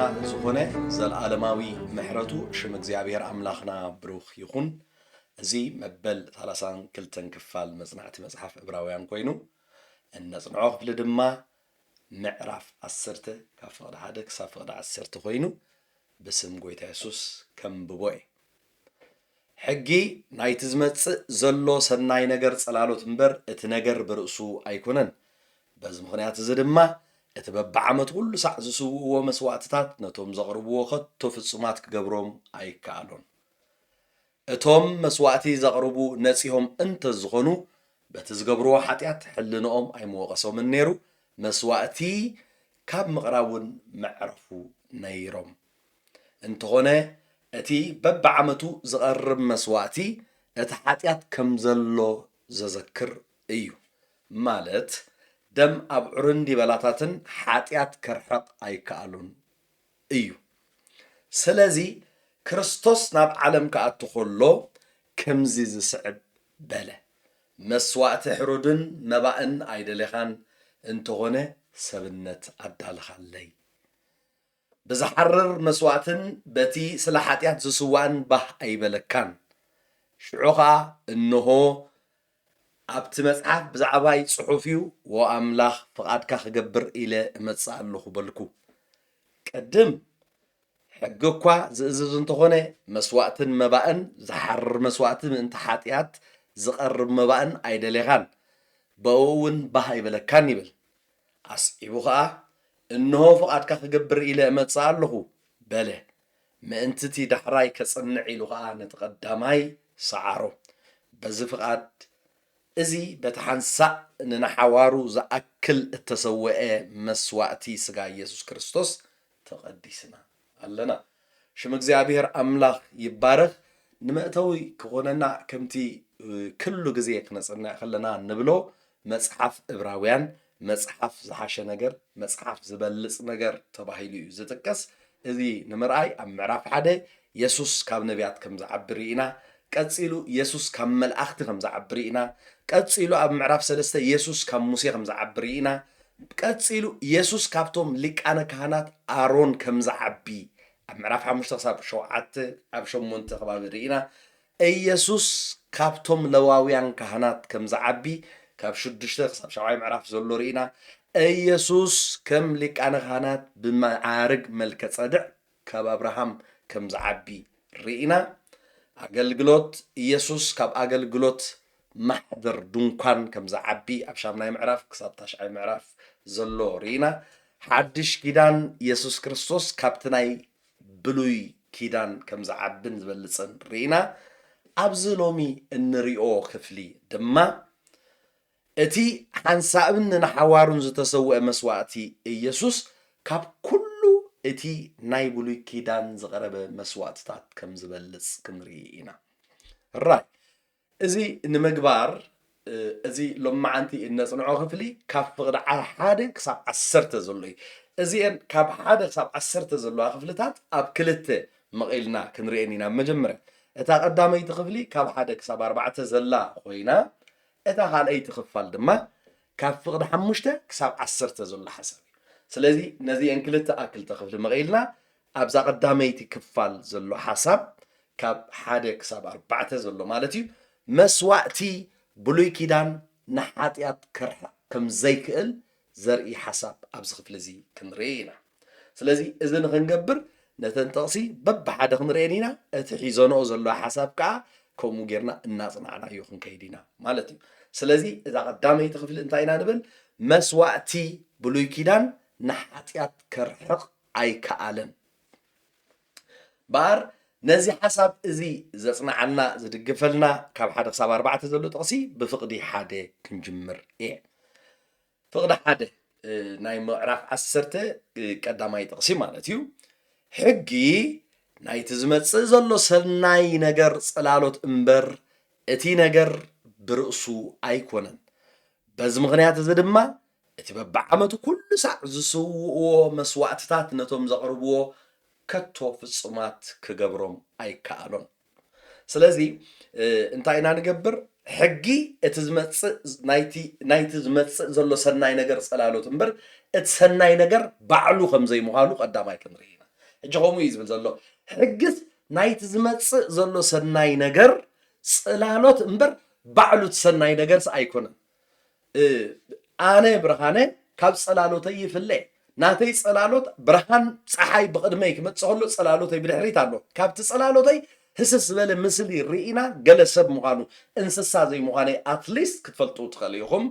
أملاخنا زخونة زل عالماوي محرتو شم እግዚአብሔር أملاخنا بروخ يخون زي مبل ثلاثان كلتن كفال مصنعت مصحف عبراويان كوينو النصنعوه بلدما معرف عسرته كفقد حدك سافقد عسرته كوينو بسم قويتا يسوس كم ببوي حقي نايت زمتص زلو سناي ነገር ጸላሎት እንበር እቲ ነገር በርሱ አይኮነን በዚ ምክንያት ዝድማ እቲ በበዓመት ሁሉ ሳዕ ዝስውዎ መስዋዕትታት ነቶም ዘቅርብዎ ከቶ ፍጹማት ክገብሮም አይካኣሎን እቶም መስዋዕቲ ዘቅርቡ ነጺሆም እንተ ዝኾኑ በቲ ዝገብርዎ ኃጢአት ሕልንኦም አይመወቀሶም ነይሩ መስዋዕቲ ካብ ምቕራቡን መዕረፉ ነይሮም እንተኾነ እቲ በበዓመቱ ዝቐርብ መስዋዕቲ እቲ ኃጢአት ከም ዘሎ ዘዘክር እዩ ማለት ደም ኣብ ዑሩንዲ በላታትን ኃጢአት ከርሕቕ ኣይከኣሉን እዩ ስለዚ ክርስቶስ ናብ ዓለም ከኣቱ ከሎ ከምዚ ዝስዕብ በለ መስዋዕቲ ሕሩድን መባእን ኣይደለኻን እንተኾነ ሰብነት ኣዳልኻለይ بزحرر مسواتن بتي سلاحاتيات زسوان به أي بلكان شعوخا إنه أبتمسعف بزعباي صحفيو وأملاخ فقاد كخجبر إلى متسأل له بالكو قدم حقوقا ززن تخونه مسواتن مباءن زحرر مسواتن من تحاتيات زقرب مباءن أيدلغان بوون به أي بلكان يبل أسئبوخا إنه فقط كخجبر إلى متصال له بله ما أنتي دحراي كصنعي له نتقدماي سعره بس فقط إزي بتحنسأ إن نحوارو زأكل التسوء مسواتي سجا يسوع كريستوس تقدسنا قالنا شو እግዚአብሔር أملاخ يبارك نمأتوي كوننا كمتي كله جزيك نصنع خلنا نبلو مصحف عبراويان مصحف زحاشة نجر مصحف زبلص نجر تباهيلو زتكس إذي نمرأي أم معرف حدا يسوس كاب نبيات كم زعبرينا كتصيلو يسوس كم ملأخت كم زعبرينا كتصيلو أم معرف سلسة يسوس كم موسى كم زعبرينا كتصيلو يسوس كابتم لك أنا كهنات آرون كم زعبي أم معرف حمش تصاب شو عت أبشو منتخب برينا أي يسوس كابتم لواويان كهنات كم زعبي كاب شدشتك صاب شوعي معرف زلورينا يسوس كم لك أنا خانات بمعارج ملك صدع كاب أبراهام كم زعبي رينا أقل يسوس كاب أقل محضر دونكان كم زعبي أبشامنا معرف كسبتاش عي معرف زلورينا حدش كيدان يسوس كريستوس كابتناي بلوي كيدان كم زعبن زبلصن رينا أبزلومي النريو خفلي دما اتي حنسابن نحوارون زتسوء مسواتي يسوس كاب كله اتي نايبولي كيدان زغرب مسواتات كم زبلص كنرينا الراي ازي نمغبار ازي لما انتي نصنعو خفلي كاب فقد حادك صاب 10 زلوي ازي ان كاب حادك صاب 10 زلوا خفلتات اب كلته مقيلنا كنرينينا مجمره اتا قدامي تخفلي كاب حادك صاب 4 زلا خوينا اتا قال اي تخفال دما كاب فقد حمشته كساب 10 زل حسابي سلازي نزي انكلته اكل تخفل مغيلنا ابزا قداميتي كفال زلو حساب كاب حاده كساب 4 زلو مالتي مسواتي بلوي كيدان نحاتيات كرح كم زيكل زرئي حساب ابز خفلزي كنرينا سلازي اذا نغنقبر نتنتقسي بب حدا كنرينينا اتحيزونو زلو حساب كا كومو غيرنا الناصنعنا يوخن كيدينا مالتي سلازي اذا قدامي تخفل انتاينا نبل مسواتي بلوي كيدان نحاتيات كرحق اي كالن بار نزي حساب ازي زصنعنا زدقفلنا كاب حدا حساب 4 زلو تقسي بفقدي حدا كنجمر ايه فقد حدا ناي معرف 10 قدامي تقسي مالتيو حقي نايت زمص زلو سناي ነገር ጸላሎት እንበር እቲ ነገር ብርእሱ ኣይኮነን በዚ ምኽንያት እዚ ድማ እቲ በበዓመቱ ኩሉ ሳዕ ዝስውኦ መስዋዕትታት ነቶም ዘቕርብዎ ከቶ ፍጹማት ክገብሮም ኣይከኣሎን ስለዚ እንታይ ኢና ንገብር ሕጊ እቲ ዝመጽእ ናይቲ ዝመጽእ ዘሎ ሰናይ ነገር ጸላሎት እንበር እቲ ሰናይ ነገር ባዕሉ ከም ዘይምዃኑ ቀዳማይ ክንርኢና እጅሆሙ ይዝብል ዘሎ ሕግስ ናይቲ ዝመጽእ ዘሎ ሰናይ ነገር ጽላሎት እምበር ባዕሉ ሰናይ ነገርስ ኣይኮነን ኣነ ብርሃነ ካብ ጽላሎተይ ይፍለ ናተይ ጽላሎት ብርሃን ፀሓይ ብቅድመይ ክመጽእ ከሎ ጽላሎተይ ብድሕሪት ኣሎ ካብቲ ጽላሎተይ ህስስ ዝበለ ምስሊ ርኢና ገለ ሰብ ምዃኑ እንስሳ ዘይምዃነይ ኣትሊስት ክትፈልጡ ትኽእሉ ኢኹም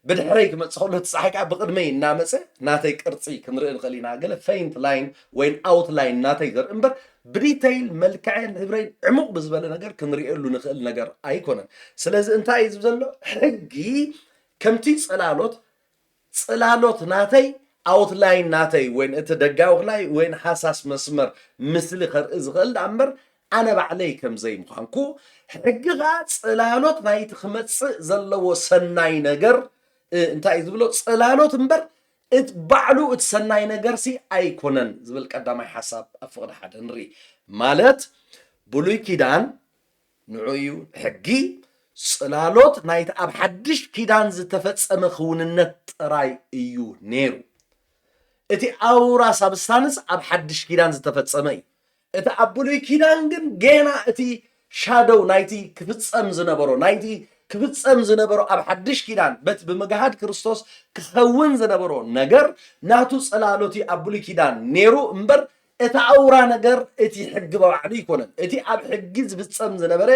ብድሕረይ ክመጽእ ከሎ ፀሓይ ከዓ ብቅድመይ እናመፀ ናተይ ቅርፂ ክንርኢ ንኽእል ኢና ገለ ፌይንት ላይን ወይ ኣውት ላይን ናተይ ዘርኢ እምበር ብዲቴይል መልክዕን ህብረይን ዕሙቕ ብዝበለ ነገር ክንሪኤሉ ንኽእል ነገር ኣይኮነን ስለዚ እንታይ እዩ ዘሎ ሕጊ ከምቲ ጽላሎት ናተይ ኣውት ላይን ናተይ ወይን እቲ ደጋዊ ወይን ሓሳስ መስመር ምስሊ ከርኢ ዝኽእል እምበር ኣነ ባዕለይ ከምዘይ ምዃንኩ ሕጊኻ ጽላሎት ናይቲ ክመጽእ ዘለዎ ሰናይ ነገር እንታይ እዩ ዝብሎ ጽላሎት እምበር እቲ ባዕሉ እቲ ሰናይ ነገርሲ ኣይኮነን ዝብል ቀዳማይ ሓሳብ ኣብ ፍቕዲ ሓደ ንርኢ ማለት ብሉይ ኪዳን ንዑዩ ሕጊ ጽላሎት ናይቲ ኣብ ሓድሽ ኪዳን ዝተፈጸመ ክውንነት ጥራይ እዩ ነይሩ እቲ ኣውራ ሳብስታንስ ኣብ ሓድሽ ኪዳን ዝተፈጸመ እዩ እቲ ኣብ ብሉይ ኪዳን ግን ገና እቲ ሻዶው ናይቲ ክፍጸም ዝነበሮ ኣብ ሓድሽ ኪዳን በት ብምግሃድ ክርስቶስ ክኸውን ዝነበሮ ነገር ናቱ ጽላሎት ኣብ ብሉይ ኪዳን ነይሩ እምበር እቲ ኣውራ ነገር እቲ ሕጊ በባዕሉ ይኮነን እቲ ኣብ ሕጊ ዝፍጸም ዝነበረ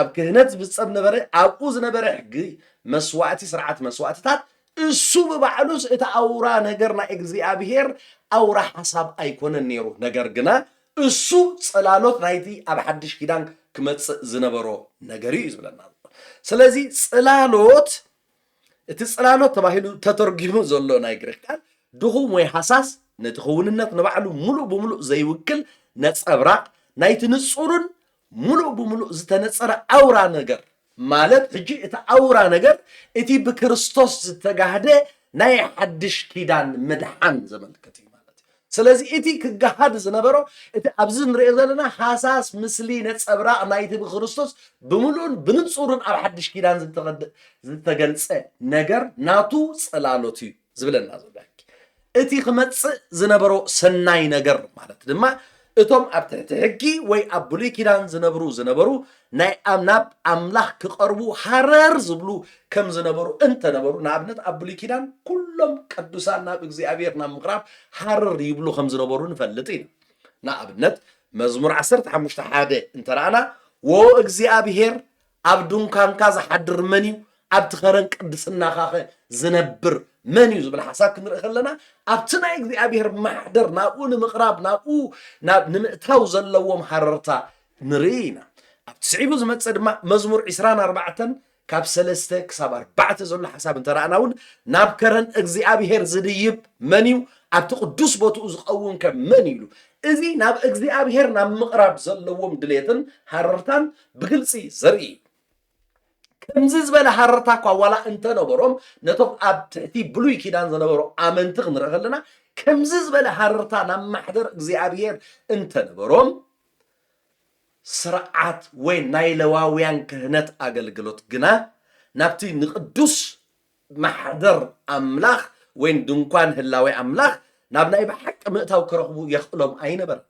ኣብ ክህነት ዝፍጸም ነበረ ኣብኡ ዝነበረ ሕጊ መስዋዕቲ ስርዓት መስዋዕትታት እሱ በባዕሉስ እቲ ኣውራ ነገር ናይ እግዚኣብሔር ኣውራ ሓሳብ ኣይኮነን ነይሩ ነገር ግና እሱ ጽላሎት ናይቲ ኣብ ሓድሽ ኪዳን ክመጽእ ዝነበሮ ነገር እዩ ዝብለና ስለዚ እቲ ጽላሎት ተባሂሉ ተተርጊሙ ዘሎ ናይ ግሪክ ቃል ድኹም ወይ ሓሳስ ነቲ ክውንነት ንባዕሉ ሙሉእ ብምሉእ ዘይውክል ነጸብራቕ ናይቲ ንጹርን ሙሉእ ብምሉእ ዝተነጸረ ኣውራ ነገር ማለት ሕጂ እቲ ኣውራ ነገር እቲ ብክርስቶስ ዝተጋህደ ናይ ሓድሽ ኪዳን ምድሓን ዘመልክት እዩ ማለት እዩ ስለዚ እቲ ክጋሃድ ዝነበሮ እቲ ኣብዚ ንሪኦ ዘለና ሓሳስ ምስሊ ነጸብራቕ ናይቲ ብክርስቶስ ብምሉእን ብንጹርን ኣብ ሓድሽ ኪዳን ዝተገልጸ ነገር ናቱ ጽላሎት እዩ ዝብለና ዘሎ እቲ ክመጽእ ዝነበሮ ሰናይ ነገር ማለት ድማ እቶም ኣብ ትሕቲ ሕጊ ወይ ኣብ ብሉይ ኪዳን ዝነበሩ ናይ ናብ ኣምላኽ ክቐርቡ ሃረር ዝብሉ ከም ዝነበሩ እንተነበሩ ንኣብነት ኣብ ብሉይ ኪዳን ኩሎም ቅዱሳን ናብ እግዚኣብሔር ናብ ምቕራብ ሃረር ይብሉ ከም ዝነበሩ ንፈልጥ ኢና ንኣብነት መዝሙር 15:1 እንተረኣና እግዚኣብሔር ኣብ ድንኳንካ ዝሓድር መን እዩ ኣብቲ ኸረን ቅድስናኻ ዝነብር መን እዩ ዝብል ሓሳብ ክንርኢ ከለና ኣብቲ ናይ እግዚኣብሔር ማሕደር ናብኡ ንምቕራብ ናብኡ ንምእታው ዘለዎም ሃረርታ ንርኢ ኢና ኣብ ትስዒቡ ዝመጽእ ድማ መዝሙር 24 ካብ 3 ክሳብ 4 ዘሎ ሓሳብ እንተረኣና እውን ናብ ከረን እግዚኣብሔር ዝድይብ መን እዩ ኣብቲ ቅዱስ ቦትኡ ዝኸውን ከም መን ኢሉ እዚ ናብ እግዚኣብሔር ናብ ምቕራብ ዘለዎም ድሌትን ሃረርታን ብግልፂ ዘርኢ ከምዚ ዝበለ ሃረርታ እኳ ዋላ እንተነበሮም ነቶም ኣብ ትሕቲ ብሉይ ኪዳን ዝነበሩ ኣመንቲ ክንርኢ ከለና ከምዚ ዝበለ ሃረርታ ናብ ማሕደር እግዚኣብሔር እንተነበሮም ስርዓት ወይ ናይ ለዋውያን ክህነት ኣገልግሎት ግና ናብቲ ንቅዱስ ማሕደር ኣምላኽ ወይ ድንኳን ህላዊ ኣምላኽ ናብ ናይ ብሓቂ ምእታው ክረኽቡ የኽእሎም ኣይነበረን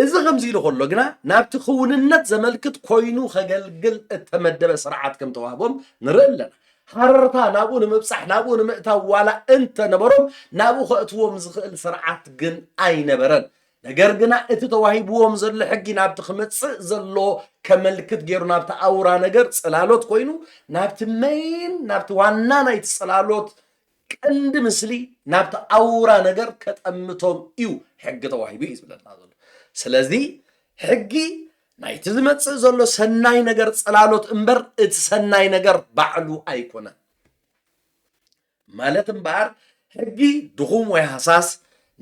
እዚ ከምዚ ኢሉ ከሎ ግና ናብቲ ክውንነት ዘመልክት ኮይኑ ከገልግል እተመደበ ስርዓት ከም ተዋህቦም ንርኢ ኣለና ሃረርታ ናብኡ ንምብፃሕ ናብኡ ንምእታው ዋላ እንተነበሮም ናብኡ ከእትዎም ዝኽእል ስርዓት ግን ኣይነበረን ነገር ግና እቲ ተዋሂብዎም ዘሎ ሕጊ ናብቲ ክመጽእ ዘሎ ከመልክት ገይሩ ናብቲ ኣውራ ነገር ጽላሎት ኮይኑ ናብቲ ዋና ናይቲ ጽላሎት ቀንዲ ምስሊ ናብቲ ኣውራ ነገር ከጠምቶም እዩ ሕጊ ተዋሂቡ እዩ ዝብለና ዘሎ ስለዚ ሕጊ ናይቲ ዝመጽእ ዘሎ ሰናይ ነገር ጽላሎት እምበር እቲ ሰናይ ነገር ባዕሉ ኣይኮነን ማለት እምበር ሕጊ ድኹም ወይ ሓሳስ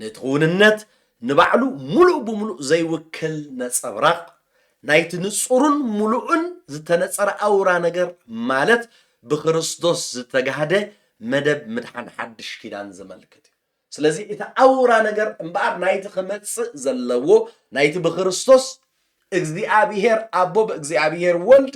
ነቲ ክውንነት ንባዕሉ ሙሉእ ብምሉእ ዘይውክል ነጸብራቕ ናይቲ ንጹርን ሙሉእን ዝተነጸረ ኣውራ ነገር ማለት ብክርስቶስ ዝተጋህደ መደብ ምድሓን ሓድሽ ኪዳን ዘመልክት እዩ ስለዚ እቲ ኣውራ ነገር እምበር ናይቲ ክመጽእ ዘለዎ ናይቲ ብክርስቶስ እግዚአብሔር ኣቦ ብእግዚአብሔር ወልድ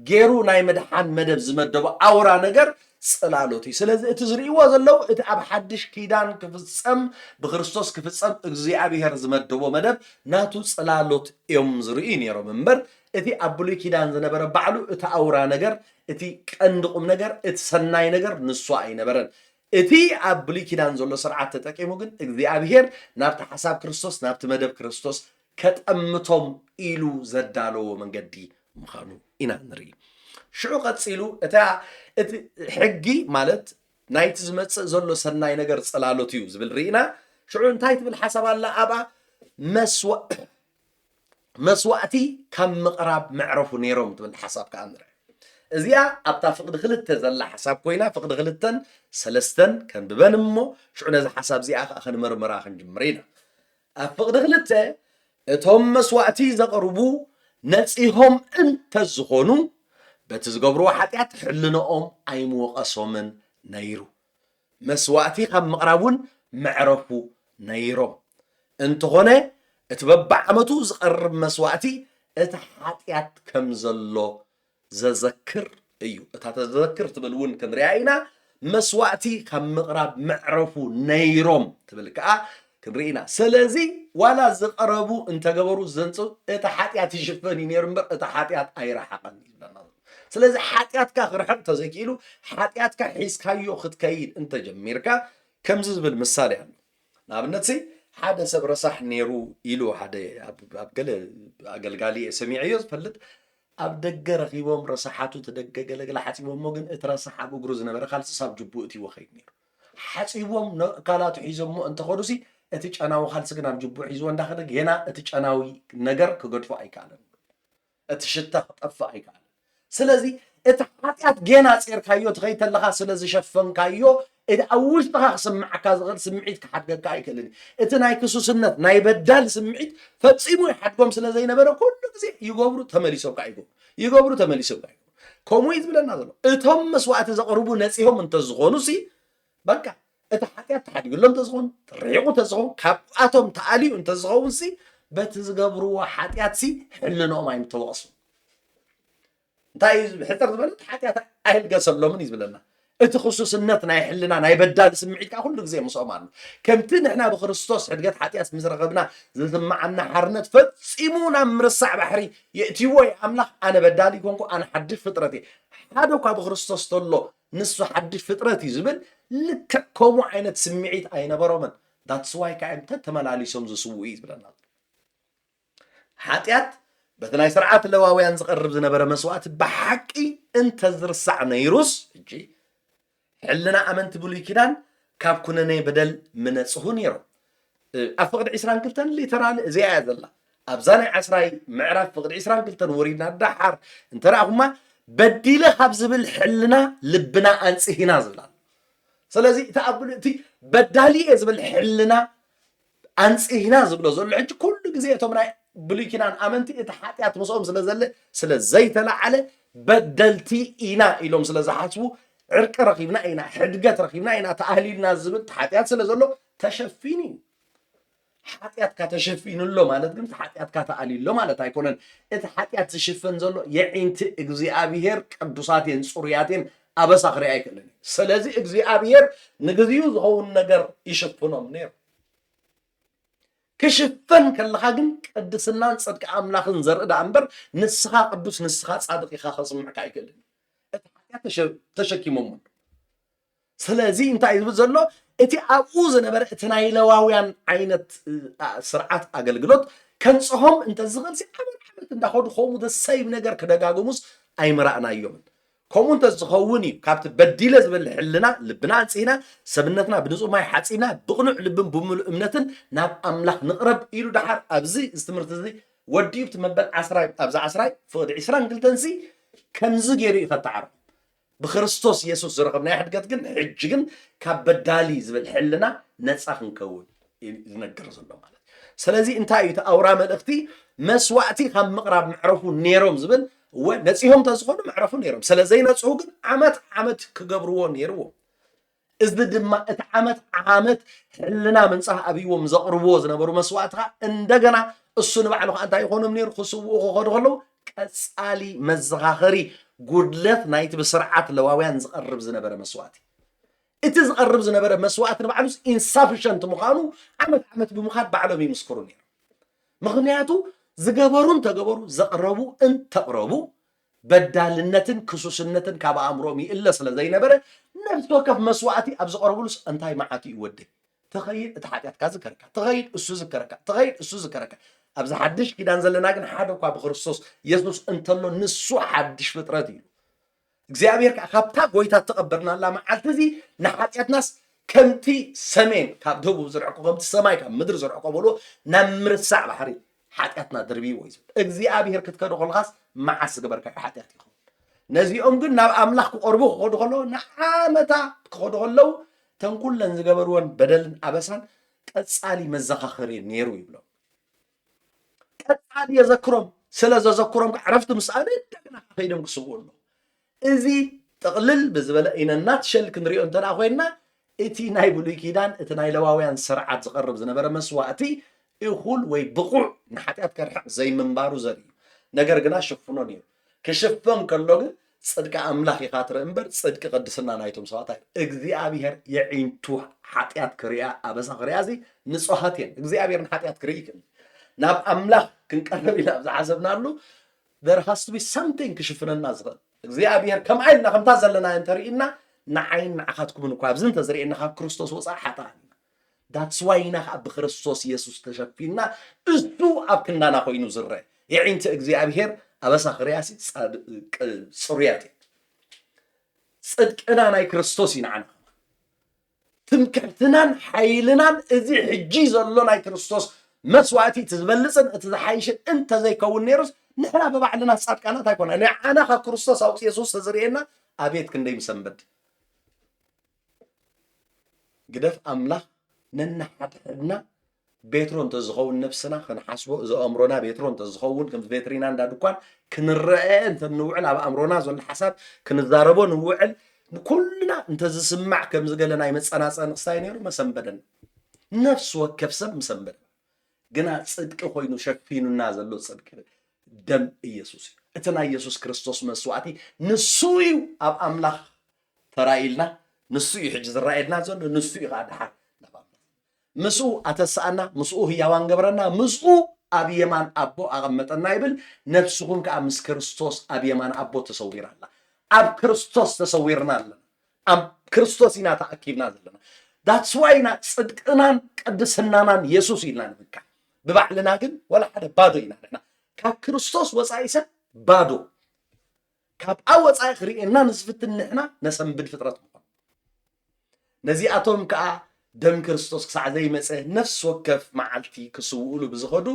ገይሩ ናይ ምድሓን መደብ ዝመደቦ ኣውራ ነገር صلالوتي سلازي اتزري وزلو اتعب حدش كيدان كفصم بخريستوس كفصم እግዚአብሔር زمدبو مدب ناتو صلالوت يوم زريين يرو منبر اتي ابلي كيدان زنبر بعلو اتا اورا نجر اتي قندقم نجر اتسناي نجر نسو اي نبرن اتي ابلي كيدان زلو سرعه تتقيمو ግን እግዚአብሔር ናብታ ሐሳብ ክርስቶስ ናብታ መደብ ክርስቶስ ከጠምቶም ኢሉ ዘዳለው መንገዲ ምኻኑ ኢና ንሪ ሽዑ ቀጽሉ እታ ሕጊ ማለት ናይት ዝመጽእ ዘሎ ሰናይ ነገር ጽላሎት እዩ ዝብል ሪኢና ሽዑ እንታይ ትብል ሐሳብ አላ አባ መስዋዕቲ ከም ምቕራብ ምዕረፉ ነይሮም ትብል ሐሳብ ካንረ እዚያ ኣብታ ፍቅድ ክልተ ዘላ ሐሳብ ኮይና ፍቅድ ክልተን ሰለስተን ከንብበን እሞ ሽዑ ነዚ ሐሳብ እዚኣ ክንመርምራ ክንጅምር ኣብ ፍቅድ ክልተ እቶም መስዋዕቲ ዘቕርቡ ነጺሆም እንተ ዝኾኑ በቲ ዝገብርዎ ኃጢአት ሕልነኦም ኣይምወቐሶምን ነይሩ መስዋዕቲ ካብ ምቕራቡን ምዕረፉ ነይሮም እንተኾነ እቲ በብዓመቱ ዝቐርብ መስዋዕቲ እቲ ኃጢአት ከም ዘሎ ዘዘክር እዩ እታ ተዘክር ትብል እውን ክንሪኣ ኢና መስዋዕቲ ካብ ምቕራብ ምዕረፉ ነይሮም ትብል ከዓ ክንሪኢና ስለዚ ዋላ ዝቐረቡ እንተገበሩ ዘንጹ እቲ ኃጢአት ይሽፈን ነይሩ እምበር እቲ ኃጢአት ኣይረሓቐን ይብለና ስለዚህ ኃጢአትካ ክርሕቕ ተዘኪሉ ኃጢአትካ ሒዝካዮ ክትከይድ እንተ ጀሚርካ ከምዚ ዝብል ምሳሌ ኣሎ ንኣብነት ሓደ ሰብ ረሳሕ ነይሩ ኢሉ ሓደ ኣብ ገለ ኣገልጋሊ ሰሚዕዮ ዝፈልጥ ኣብ ደገ ረኺቦም ረሳሓቱ ተደገ ገለገለ ሓፂቦም ግን እቲ ረሳሕ ኣብ እግሩ ዝነበረ ካልሲ ሳብ ጅቡእ እትይዎ ኸይድ ነይሩ ሓፂቦም ካላቱ ሒዞሞ እንተኸዱሲ እቲ ጨናዊ ካልሲ ግን ኣብ ጅቡእ ሒዝዎ እንዳኸደ ገና እቲ ጨናዊ ነገር ክገድፎ ኣይከኣለን እቲ ሽታ ክጠፍእ ኣይከኣለን ስለዚ እቲ ኃጢአት ገና ጼርካዮ ትኸይተለኻ ስለዚ ሸፈንካዮ እቲ ኣብ ውሽጥኻ ክስምዓካ ዝኽእል ስምዒት ክሓድገካ ኣይክእልን እቲ ናይ ክሱስነት ናይ በዳል ስምዒት ፈፂሙ ይሓድጎም ስለ ዘይነበረ ኩሉ ግዜ ይገብሩ ተመሊሶምካ ይገብሩ ከምኡ እዩ ዝብለና ዘሎ እቶም መስዋዕቲ ዘቕርቡ ነፂሆም እንተዝኾኑሲ በቃ እቲ ኃጢአት ተሓዲግሎም እንተዝኾኑ ሪቑ እንተዝኾኑ ካብኣቶም ተኣልዩ እንተዝኸውንሲ በቲ ዝገብርዎ ኃጢአትሲ ሕልንኦም ኣይምተወቕሱ እንታይ ሕፅር ዝበለት ኃጢአት ኣይልገሰሎምን እዩ ዝብለና እቲ ክሱስነት ናይ ሕልና ናይ በዳል ስምዒትካ ኩሉ ግዜ ምስኦም ኣሎ ከምቲ ንሕና ብክርስቶስ ሕድገት ኃጢአት ምስ ረኸብና ዝስማዓና ሓርነት ፈፂሙ ናብ ምርሳዕ ባሕሪ የእትይዎ ኣምላኽ ኣነ በዳሊ ኮንኩ ኣነ ሓድሽ ፍጥረት እየ ሓደ እኳ ብክርስቶስ ተሎ ንሱ ሓድሽ ፍጥረት እዩ ዝብል ልክዕ ከምኡ ዓይነት ስምዒት ኣይነበሮምን ዳትስ ዋይ ከዓ ተመላሊሶም ዝስውኡ እዩ ዝብለና ኃጢአት በቲ ናይ ስርዓት ለዋውያን ዝቐርብ ዝነበረ መስዋዕቲ ብሓቂ እንተ ዝርሳዕ ነይሩስ እጂ ሕልና ኣመንቲ ብሉይ ኪዳን ካብ ኩነኔ በደል ምነጽሁ ነይሮም ኣብ ፍቅዲ 22 ሊተራሊ እዚኣ እያ ዘላ ኣብዛ ናይ 10 ምዕራፍ ፍቅዲ 22 ወሪድና ዳሓር እንተረኣኹማ በዲለ ካብ ዝብል ሕልና ልብና ኣንጽሂና ዝብላ ስለዚ እቲ በዳሊ እየ ዝብል ሕልና ኣንጽሂና ዝብሎ ዘሎ ሕጂ ኩሉ ግዜ እቶም ናይ ብሉይ ኪዳን ኣመንቲ እቲ ኃጢአት ምስኦም ስለ ዘይተላዓለ በደልቲ ኢና ኢሎም ስለ ዝሓስቡ ዕርቂ ረኺብና ኢና ሕድገት ረኺብና ኢና ተኣህሊልና ዝብል ኃጢአት ስለ ዘሎ ተሸፊኑ ኃጢአትካ ተሸፊኑሎ ማለት ግን ኃጢአትካ ተኣሊሎ ማለት ኣይኮነን እቲ ኃጢአት ዝሽፈን ዘሎ የዒንቲ እግዚአብሔር ቅዱሳትን ጽሩያትን ኣበሳ ክሪኣ ኣይክእልን ስለዚ እግዚአብሔር ንግዚኡ ዝኸውን ነገር ይሽፍኖም ነይሩ ክሽፈን ከለኻ ግን ቅድስናን ጽድቂ ኣምላኽን ዘርኢ ዳ እምበር ንስኻ ቅዱስ ንስኻ ጻድቕ ኢኻ ክስምዓካ ኣይክእልን እቲ ኃጢአት ተሸኪሞም ስለዚ እንታይ ዝብል ዘሎ እቲ ኣብኡ ዝነበረ እቲ ናይ ለዋውያን ዓይነት ስርዓት ኣገልግሎት ከንጽሖም እንተዝኽእልሲ ዓመት እንዳኸዱ ከምኡ ደሰይብ ነገር ክደጋግሙስ ኣይምራእናዮምን ከምኡ እንተዝኸውን እዩ ካብቲ በዲለ ዝብል ሕልና ልብና አንጽሂና ሰብነትና ብንጹህ ማይ ሓጺና ብቕኑዕ ልብን ብምሉእ እምነትን ናብ ኣምላኽ ንቕረብ ኢሉ ዳሓር ኣብዚ ትምህርቲ እዚ ወዲኡ ትመበል 10 ኣብዛ 10 ፍቅዲ 22 ሲ ከምዚ ገይሩ ይፈታዓር بخريستوس يسوع زرقنا يحد قد قن حجقن كبدالي زبل حلنا نسخن كون ينقر زلوا ماله سلازي انتاي تأورام الأختي مسواتي خم مقرب معرفو نيروم زبل ونسيهم تزخون معرفو نيروم سلازي نسوقن عمت كقبروون نيرو إذا دم عمت حلنا من صح أبي ومزقروز نبرو مسواتها اندقنا السنة بعلو أنت يكونوا منير خصوه وخدوا كسالي مزغاخري ጉድለት ናይቲ ብስርዓት ለዋውያን ዝቐርብ ዝነበረ መስዋዕቲ እቲ ዝቐርብ ዝነበረ መስዋዕቲ ንባዕሉስ ኢንሳፊሽንት ምዃኑ ዓመት ብምዃድ ባዕሎም ይምስክሩ ነይሮም። ምክንያቱ ዝገበሩን ተገበሩ ዘቕረቡ እንተቕረቡ በዳልነትን ክሱስነትን ካብ ኣእምሮም ይእለ ስለ ዘይነበረ ነፍሲ ወከፍ መስዋዕቲ ኣብ ዝቐረብሉስ እንታይ መዓት ይወደ ተኸይድ እቲ ሓጢኣትካ ዝከረካ ተኸይድ እሱ ዝከረካ ተኸይድ እሱ ዝከረካ ኣብዚ ሓድሽ ኪዳን ዘለና ግን ሓደ እኳ ብክርስቶስ ኢየሱስ እንተሎ ንሱ ሓድሽ ፍጥረት እዩ እግዚአብሔር ካብታ ጎይታ ተቀበልናላ መዓልቲ እዚ ንሓጢኣትናስ ከምቲ ሰሜን ካብ ደቡብ ዝርሕቆ ከምቲ ሰማይ ካብ ምድሪ ዝርሕቆ ብሎ ናብ ምርሳዕ ባሕሪ ሓጢኣትና ድርቢዎ እዩ እግዚአብሔር ክትከዶ ከለኻስ መዓስ ዝገበርካ ሓጢኣት ይኸውን ነዚኦም ግን ናብ ኣምላኽ ክቐርቡ ክኸዱ ከለዉ ንዓመታ ክኸዱ ከለዉ ተንኩለን ዝገበርዎን በደልን ኣበሳን ቀጻሊ መዘኻኸሪ ነይሩ ይብሎም ቀጻሊ የዘክሮም ስለ ዘዘክሮም ዕረፍቲ ምስኣነ እንደገና ከይዶም ክስውኡ ኣለዉ እዚ ጥቕልል ብዝበለ ኢና እናትሸል ክንሪኦ እንተዳ ኮይና እቲ ናይ ብሉይ ኪዳን እቲ ናይ ለዋውያን ስርዓት ዝቐርብ ዝነበረ መስዋዕቲ እኹል ወይ ብቑዕ ንሓጢኣት ከርሕቕ ዘይምንባሩ ዘርኢ ነገር ግና ሽፍኖ ነይሩ ክሽፈን ከሎ ግን ጽድቂ ኣምላኽ ኢኻ ትርኢ እምበር ጽድቂ ቅድስና ናይቶም ሰባት እግዚኣብሔር የዒንቱ ሓጢኣት ክርያ ኣበሳ ክርያ እዚ ንጹሃት እየን እግዚኣብሔር ንሓጢኣት ክርኢ ይክእል ናብ ኣምላኽ ክንቀርብ ኢና ዝሓሰብናሉ there has to be something ክሽፍነና ዝኽእል እግዚአብሔር ከም ዓይንና ከምታ ዘለና እንተርኢና ንዓይን ንዓኻትኩምን እኳ ኣብዚ እንተዝርኤና ካብ ክርስቶስ ወፃኢ ሓጥኣን that's why ኢና ኣብ ክርስቶስ ኢየሱስ ተሸፊና እሱ ኣብ ክንዳና ኮይኑ ዝረአ የዒንቲ እግዚአብሔር ኣበሳ ክርያሲ ጽሩያት ጽድቅና ናይ ክርስቶስ ይንዓና ትምክሕትናን ሓይልናን እዚ ሕጂ ዘሎ ናይ ክርስቶስ መስዋዕቲ ትዝበልፅን እቲ ዝሓይሽን እንተዘይከውን ነይሩስ ንሕና በባዕልና ጻድቃናት ኣይኮና ንዓና ካብ ክርስቶስ ኣውፅ ኢየሱስ ተዝርኤና ኣቤት ክንደይ ምሰንበድ ግደፍ ኣምላኽ ነናሓድሕድና ቤትሮ እንተዝኸውን ነፍስና ክንሓስቦ እዚ ኣእምሮና ቤትሮ እንተዝኸውን ከም ቤትሪና እንዳድኳን ክንረአ እንተንውዕል ኣብ ኣእምሮና ዘሎ ሓሳብ ክንዛረቦ ንውዕል ኩልና እንተዝስማዕ ከም ዝገለ ናይ መፀናፀን ክስታይ ነይሩ መሰንበደን ነፍሲ ወከፍ ሰብ ምሰንበደ ግና ጽድቂ ኮይኑ ሸፊኑና ዘሎ ጽድቂ ደም ኢየሱስ እቲ ናይ ኢየሱስ ክርስቶስ መስዋዕቲ ንሱ እዩ ኣብ ኣምላኽ ተራኢልና ንሱ እዩ ሕጂ ዝረአየና ዘሎ ንሱ እዩ ካድሓር ምስኡ ኣተሳኣና ምስኡ ህያዋን ገበረና ምስኡ ኣብ የማን ኣቦ ኣቐመጠና ይብል ነፍስኩም ከዓ ምስ ክርስቶስ ኣብ የማን ኣቦ ተሰዊራ ኣላ ኣብ ክርስቶስ ተሰዊርና ኣለና ኣብ ክርስቶስ ኢና ተኣኪብና ዘለና that's why ና ጽድቅናን ቅድስናናን ኢየሱስ ኢልና ንብካ ብባዕልና ግን ወላ ሓደ ባዶ ኢና ንሕና ካብ ክርስቶስ ወፃኢ ሰብ ባዶ ካብ ወፃኢ ክርኤና ንስፍትን ንሕና ነሰንብድ ፍጥረት ምኾን ነዚኣቶም ከዓ ደም ክርስቶስ ክሳዕ ዘይመፀ ነፍሲ ወከፍ መዓልቲ ክስውኡሉ ብዝኸዱ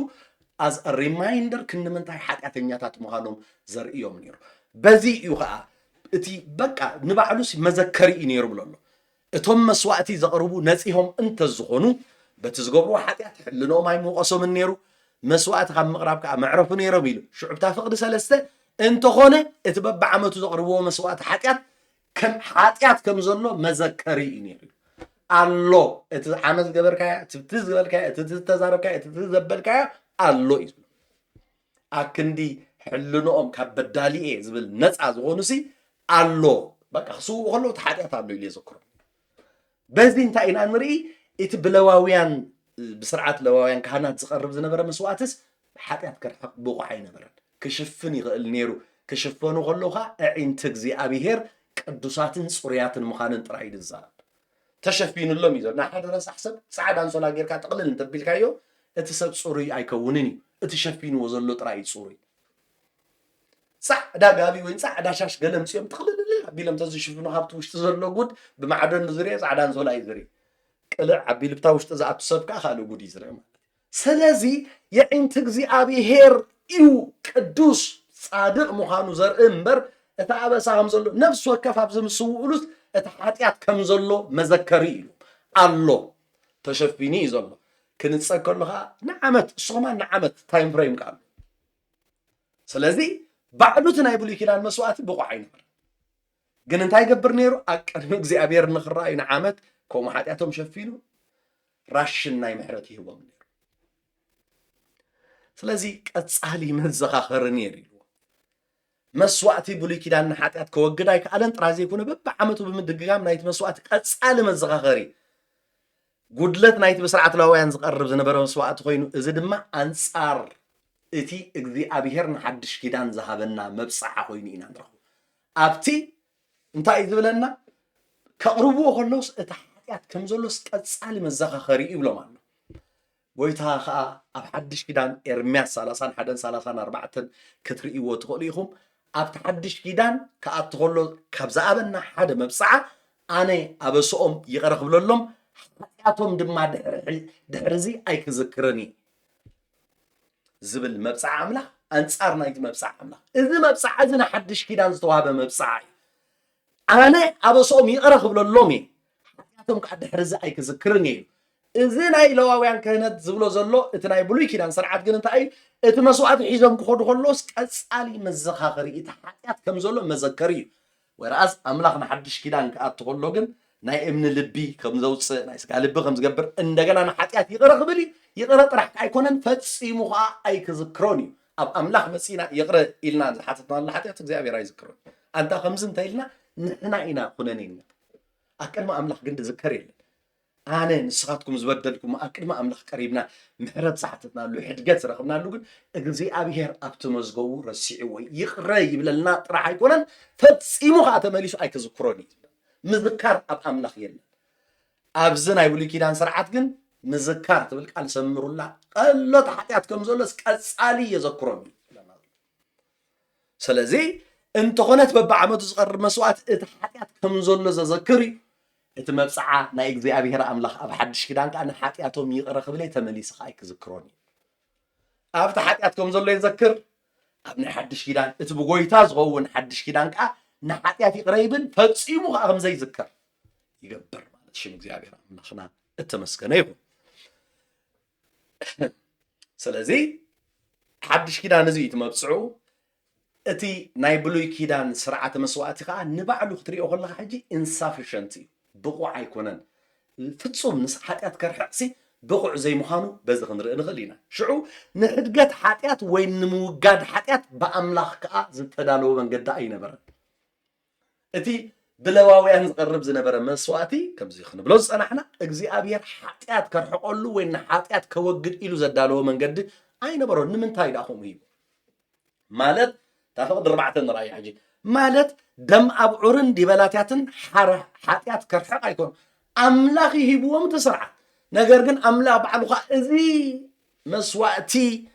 as a reminder ክንምንታይ ሓጢኣተኛታት ምዃኖም ዘርእዮም ነይሩ በዚ እዩ ከዓ እቲ በቃ ንባዕሉስ መዘከሪ እዩ ነይሩ ብሎ ኣሎ እቶም መስዋዕቲ ዘቕርቡ ነፂሆም እንተዝኾኑ በቲ ዝገብርዎ ሓጢኣት ሕልኖኦም ኣይምውቀሶምን ነይሩ መስዋዕቲ ካብ ምቕራብ ከዓ መዕረፉ ነይሮም ኢሉ ሽዑብታ ፍቕዲ 3 እንተኾነ እቲ በብዓመቱ ዘቕርብዎ መስዋዕቲ ሓጢኣት ከም ዘሎ መዘከሪ እዩ ነይሩ ኣሎ እቲ ዓመት ገበርካያ እቲ ዝገበልካያ እቲ ተዛረብካያ እቲ ዘበልካያ ኣሎ እዩ ኣክንዲ ሕልኖኦም ካብ በዳሊኤ ዝብል ነፃ ዝኾኑሲ ኣሎ በቃ ክስውኡ ከለዉ እቲ ሓጢኣት ኣሎ ኢሉ የዘክሮም በዚ እንታይ ኢና ንርኢ እቲ ብለዋውያን ብስርዓት ለዋውያን ካህናት ዝቐርብ ዝነበረ መስዋዕትስ ሓጢኣት ከርሕቕ ብቑዕ ኣይነበረን ክሽፍን ይኽእል ነይሩ ክሽፈኑ ከለውካ ኣዒንቲ እግዚኣብሔር ቅዱሳትን ጽሩያትን ምዃንን ጥራይ ይዛረብ ተሸፊኑሎም እዩ ናይ ሓደ ረሳሕ ሰብ ፃዕዳ አንሶላ ጌርካ ጥቕልል እንተቢልካዮ እቲ ሰብ ጽሩይ ኣይከውንን እዩ እቲ ሸፊንዎ ዘሎ ጥራይ ጽሩይ ፃዕዳ ጋቢ ወይ ፃዕዳ ሻሽ ገለምፅዮም ጥቕልል ኣቢሎም ተዝሽፍኑ ካብቲ ውሽጢ ዘሎ ጉድ ብማዕደን ዝርአ ፃዕዳ አንሶላ እዩ ዝርአ ቅልዕ ዓቢልብታ ውሽጢ ዝኣቱ ሰብ ከዓ ካልእ ጉድ እዩ ዝርአ ማለት ስለዚ የዒንቲ እግዚኣብሔር እዩ ቅዱስ ጻድቕ ምዃኑ ዘርኢ እምበር እቲ ኣበሳ ከም ዘሎ ነፍሲ ወከፍ ኣብ ዝምስውኡሉስ እቲ ሓጢኣት ከም ዘሎ መዘከሪ እዩ ኣሎ ተሸፊኒ እዩ ዘሎ ክንፀግ ከለኻ ንዓመት እስኹማ ንዓመት ታይም ፍሬም ከዓ ስለዚ ባዕሉ እቲ ናይ ብሉይ ኪዳን መስዋዕቲ ብቑዕ ኣይነበረ ግን እንታይ ገብር ነይሩ ኣብ ቅድሚ እግዚኣብሔር ንኽረኣዩ ንዓመት ከምኡ ሓጢኣቶም ሸፊኑ ራሽን ናይ ምሕረት ይህቦም ነይሩ ስለዚ ቀጻሊ መዘኻኸሪ ነይሩ ኢልዎ مسواتي بولي كيدان حاتيات كوجداي كألن ترازي يكون ببعمتو بمدققام نايت مسواتي قصال مزغاغري قدلت نايت بسرعة لويان زقرب زنبرا مسوات خوينو إذا دما أنصار إتي إغذي أبيهر نحدش كيدان زهابنا مبصعة خويني إنا نرخو أبتي انتا إذ بلنا كقربو خلوس إتحاتيات كمزولوس قصال مزغاغري إبلو مانو ويتها خا أب حدش كيدان إرمياس سالسان حدن سالسان أربعة كتري وتقوليهم أب تحدش كيدان كأتقولو كبزابنا حدا مبصعة أنا أبصوم يقرق بلولهم حياتهم دما دحرزي أي كذكرني زبل مبصعة عمله أنصار نايت مبصعة عمله إذا مبصعة إذا حدش كيدان زتوها بمبصعة أنا أبصوم يقرق بلولهم حياتهم كدحرزي أي كذكرني إذا ناي لواويان كانت زبلو زلو إتناي بلوي كيدان سرعات جنن تاي إتمسوعات حيزهم كخد خلوس كأسالي مزخاخري إتحاتيات كم زلو مذكري ورأس أملاخنا حدش كيدان كأتقولو جن ناي ابن لبي كم زوجس ناي سكالب كم زجبر إن دجنا نحاتيات يقرأ قبلي يقرأ طرح أيكونن فتسي مخا أي كذكروني أب أملاخ مسينا يقرأ إلنا حتى نحاتيات زي أبي راي ذكرون أنت خمسين تايلنا نحنا إنا خنانين أكل ما أملاخ جند ذكرين أنا نسخاتكم زبدلكم أكيد ما أملخ قريبنا محرد صحتنا له حدقت رقمنا له قل إجزي أبيهر أبتمزجو رسيعوي يقرأي بلنا طرح يكونن فتسيمو خاطر ماليش أي كذكروني مذكر أب أملخ يلا أبزنا يقولي كده عن سرعات جن مذكر تقول قال سمر الله قال لا تحتياتكم زولس كسالي يذكروني سلازي أنت خنت ببعمة تصغر مسوات تحتياتكم زولس ذكري إتمبصعة نايك زي أبيهر أملاخ أب حدش كدان كأن حاتياتهم يقرأ بلي تمليس خايك ذكروني أب حاتياتكم زول يذكر أبن حدش كدان إتبقوي تازغون حدش كدان كأ نحاتياتي قريبا فتصيمو أغم زي ذكر يقبر مالت شمك زي أبيهر أملاخنا التمسكن يقول سلازي حدش كدان زي إتمبصعو إتي نايبلوي كدان سرعة مسواتي خا نبعلو خطريقو خلق حجي insufficiency بقوع يكونن فتصوم نس حاتيات كرحسي بقوع زي مخانو بز خنرئ نخلينا شعو نحدقت حاتيات وين نموقاد حاتيات بأملاخ كأ زتدالو من قد أي نبرة إتي بلواويان زقرب زنبرة مسواتي كم زي خنبلوز أنا حنا إجزي أبير حاتيات كرحقولو وين حاتيات كوجد إلو زدالو من قد أي نبرة نمن تايد أخوم هيو مالت تاخد ربعة رأي حجي مالت دم أبعرن دبلاتياتن حاتيات كرحق يكون أملاخي هيبوهم تسرعة نجرجن أملا بعلوها إذي مسواتي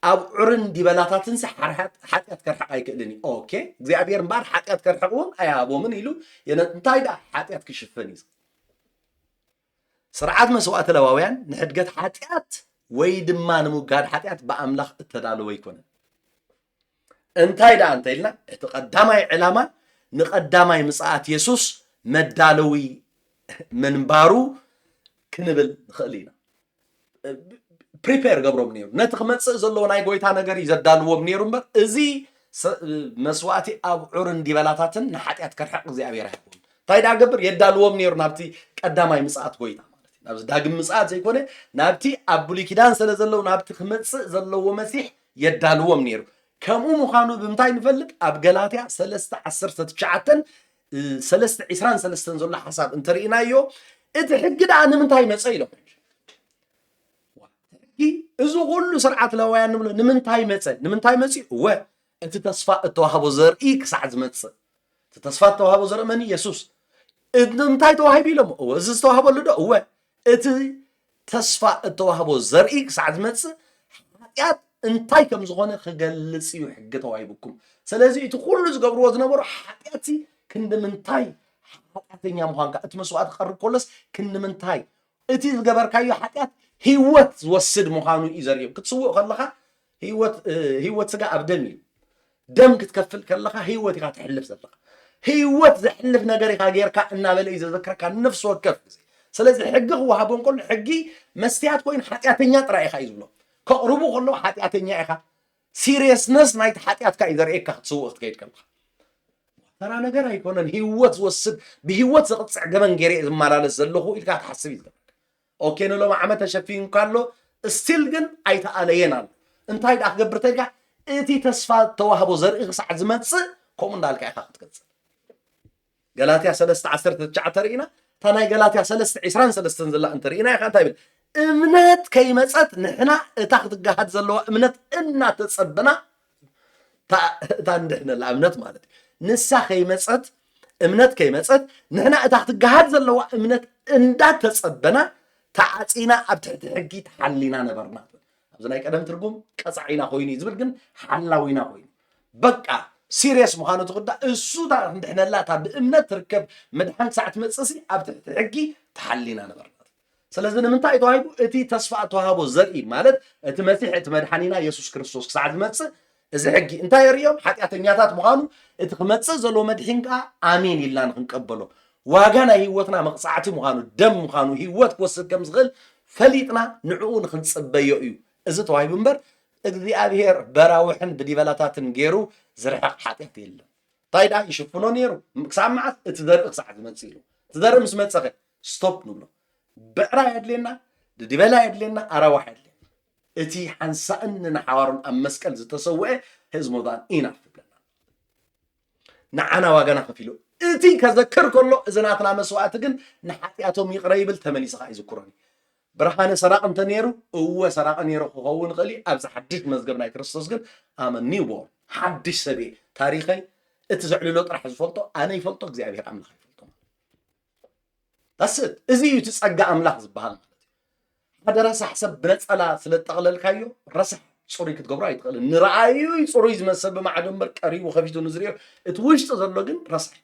أبعرن دبلاتاتن حاتيات كرحق يكدني أوكي زي أبير مبار حاتيات كرحقون أيها أبو من يلو ينتايدا حاتيات كشفني سرعات مسوات لواويان نحدقت حاتيات ويد ما نموقاد حاتيات بأملاخ التدالو يكون انتايدا انتايلنا اتقداماي علامة نقداماي مساعات يسوس مدالوي من بارو كنبل خلينا بريبير قبرو منيرو نتخمص زلو ناي غويتا نغر يزدالو منيرو مبر ازي مسواتي اب عرن ديبلاتاتن نحاتيات كرحق زي ابي رحقون تايدا قبر يدالو منيرو نابتي قداماي مساعات غويتا نابز داغم مساعات زي كونه نابتي ابولي كيدان سلازلو نابتي خمص زلو مسيح يدالو منيرو كمو مخانو بمتاي نفلق اب غلاتيا 3:10 3:20 زل حساب انترينايو اتحقد عن منتاي مصيلو ازو كل سرعه لويان نبلو نمنتاي مصي هو انت تصفى التوهبو زرئي كسعد مص تصفى التوهبو زرئ من يسوس انتاي توهبي لهم هو از توهبو لدو هو ات تصفى التوهبو زرئي كسعد مص حيات انتاي كم زغونه خجلص يحق توهبكم سلازي تقول زغبرو زنبرو حياتي كند منتاي حياتنيا مخانك اتمسوات خرب كلس كند منتاي اتي زغبركايو حيات هيوت وسد مخانو يزريب كتسوق خلخا هيوت سغا ابدمي دم كتكفل كلخا هيوت كا تحلف زلخا هيوت زحلف نغري كا غيركا እና በለ ይዘከርካ ነፍስ ወከፍ ስለዚህ ሕግ هو هابون كل ሕጊ መስተያት ኮይን ኃጢአተኛ ጥራይ ኢኻ ይዝብሎ ከቅርቡ ከሎ ኃጢአተኛ ኢኻ ሲሪየስነስ ናይት ኃጢአትካ ይዘርኤካ ክትስውቕ ትከይድ ከልካ ተራ ነገር ኣይኮነን ህይወት ወስድ በህይወት ዝቕፅዕ ገመን ገይረ ዝማላለስ ዘለኹ ኢልካ ትሓስብ ይዘ ኦኬ ነው ለማዓመተ ሸፊን ካሎ ስቲል ግን ኣይተኣለየናል እንታይ ዳ ክገብር ተልካ እቲ ተስፋ ተዋህቦ ዘርኢ ክሳዕ ዝመጽእ ከምኡ እንዳልካ ኢኻ ክትቀጽል ገላትያ 3:19 ርኢና እታ ናይ ገላትያ 3:23 ዘላ እንተርኢና ኢኻ እንታይ ብል እምነት ከይመጸት ንሕና እታ ክትጋሃድ ዘለዋ እምነት እናተጸበና እታ እንድሕነላ እምነት ማለት እዩ ንሳ ከይመጸት እምነት ከይመጸት ንሕና እታ ክትጋሃድ ዘለዋ እምነት እንዳተጸበና ተዓጺና ኣብ ትሕቲ ሕጊ ተሓሊና ነበርና ኣብዚ ናይ ቀደም ትርጉም ቀጻዒና ኮይኑ ዝብል ግን ሓላዊና ኮይኑ በቃ ሲሪየስ ምዃኑ ትኽዳእ እሱ እንድሕነላ እታ ብእምነት ትርከብ መድሓን ክሳዕ ትመጽሲ ኣብ ትሕቲ ሕጊ ተሓሊና ነበርና ስለዚ ንምንታይ ተዋሂቡ እቲ ተስፋ ተዋህቦ ዘርኢ ማለት እቲ መሲሕ እቲ መድሓኒና ኢየሱስ ክርስቶስ ክሳዕ ዝመጽእ እዚ ሕጊ እንታይ የርእዮም ሓጢአተኛታት ምዃኑ እቲ ክመጽእ ዘሎ መድሒን ከዓ ኣሜን ኢልና ንክንቀበሎ ዋጋ ናይ ህይወትና መቕጻዕቲ ምዃኑ ደም ምዃኑ ህይወት ክወስድ ከም ዝኽእል ፈሊጥና ንዕኡ ንክንጽበዮ እዩ እዚ ተዋሂቡ እምበር እግዚኣብሔር በራውሕን ብዲበላታትን ገይሩ ዝርሕቕ ሓጢአት የለን እንታይ ዳ ይሽፍኖ ነይሩ ክሳብ መዓት እቲ ዘርኢ ክሳዕ ዝመጽእ ኢሉ እቲ ዘርኢ ምስ መጸኸ ስቶፕ ንብሎ ብዕራ የድልየና ድዲበላ የድልየና ኣራዋሕ የድልየና እቲ ሓንሳእን ንሓዋሩን ኣብ መስቀል ዝተሰውዐ ህዝሞዛን ኢና ትብለና ንዓና ዋጋና ከፊሉ እቲ ከዘክር ከሎ እዚ ናትና መስዋዕቲ ግን ንሓጢአቶም ይቕረ ይብል ተመሊስኻ ይዝክሮኒ ብርሃነ ሰራቕ እንተ ነይሩ እወ ሰራቕ ነይሩ ክኸውን ይኽእል ኣብዚ ሓድሽ መዝገብ ናይ ክርስቶስ ግን ኣመ ኒውቦርን ሓድሽ ሰብእ ታሪኸይ እቲ ዘዕልሎ ጥራሕ ዝፈልጦ ኣነ ይፈልጦ እግዚኣብሔር ኣምላኽ ይፈልጦ ታስት እዚ እዩ እቲ ጸጋ ኣምላኽ ዝበሃል ማለት እዩ ሓደ ረሳሕ ሰብ ብነፀላ ስለ ጠቕለልካዮ ረሳሕ ጽሩይ ክትገብሮ ኣይትኽእልን ንረኣዩ ጽሩይ ዝመስል ብማዕዶ እምበር ቀሪቡ ከፊቱ ንዝርዮ እቲ ውሽጢ ዘሎ ግን ረሳሕ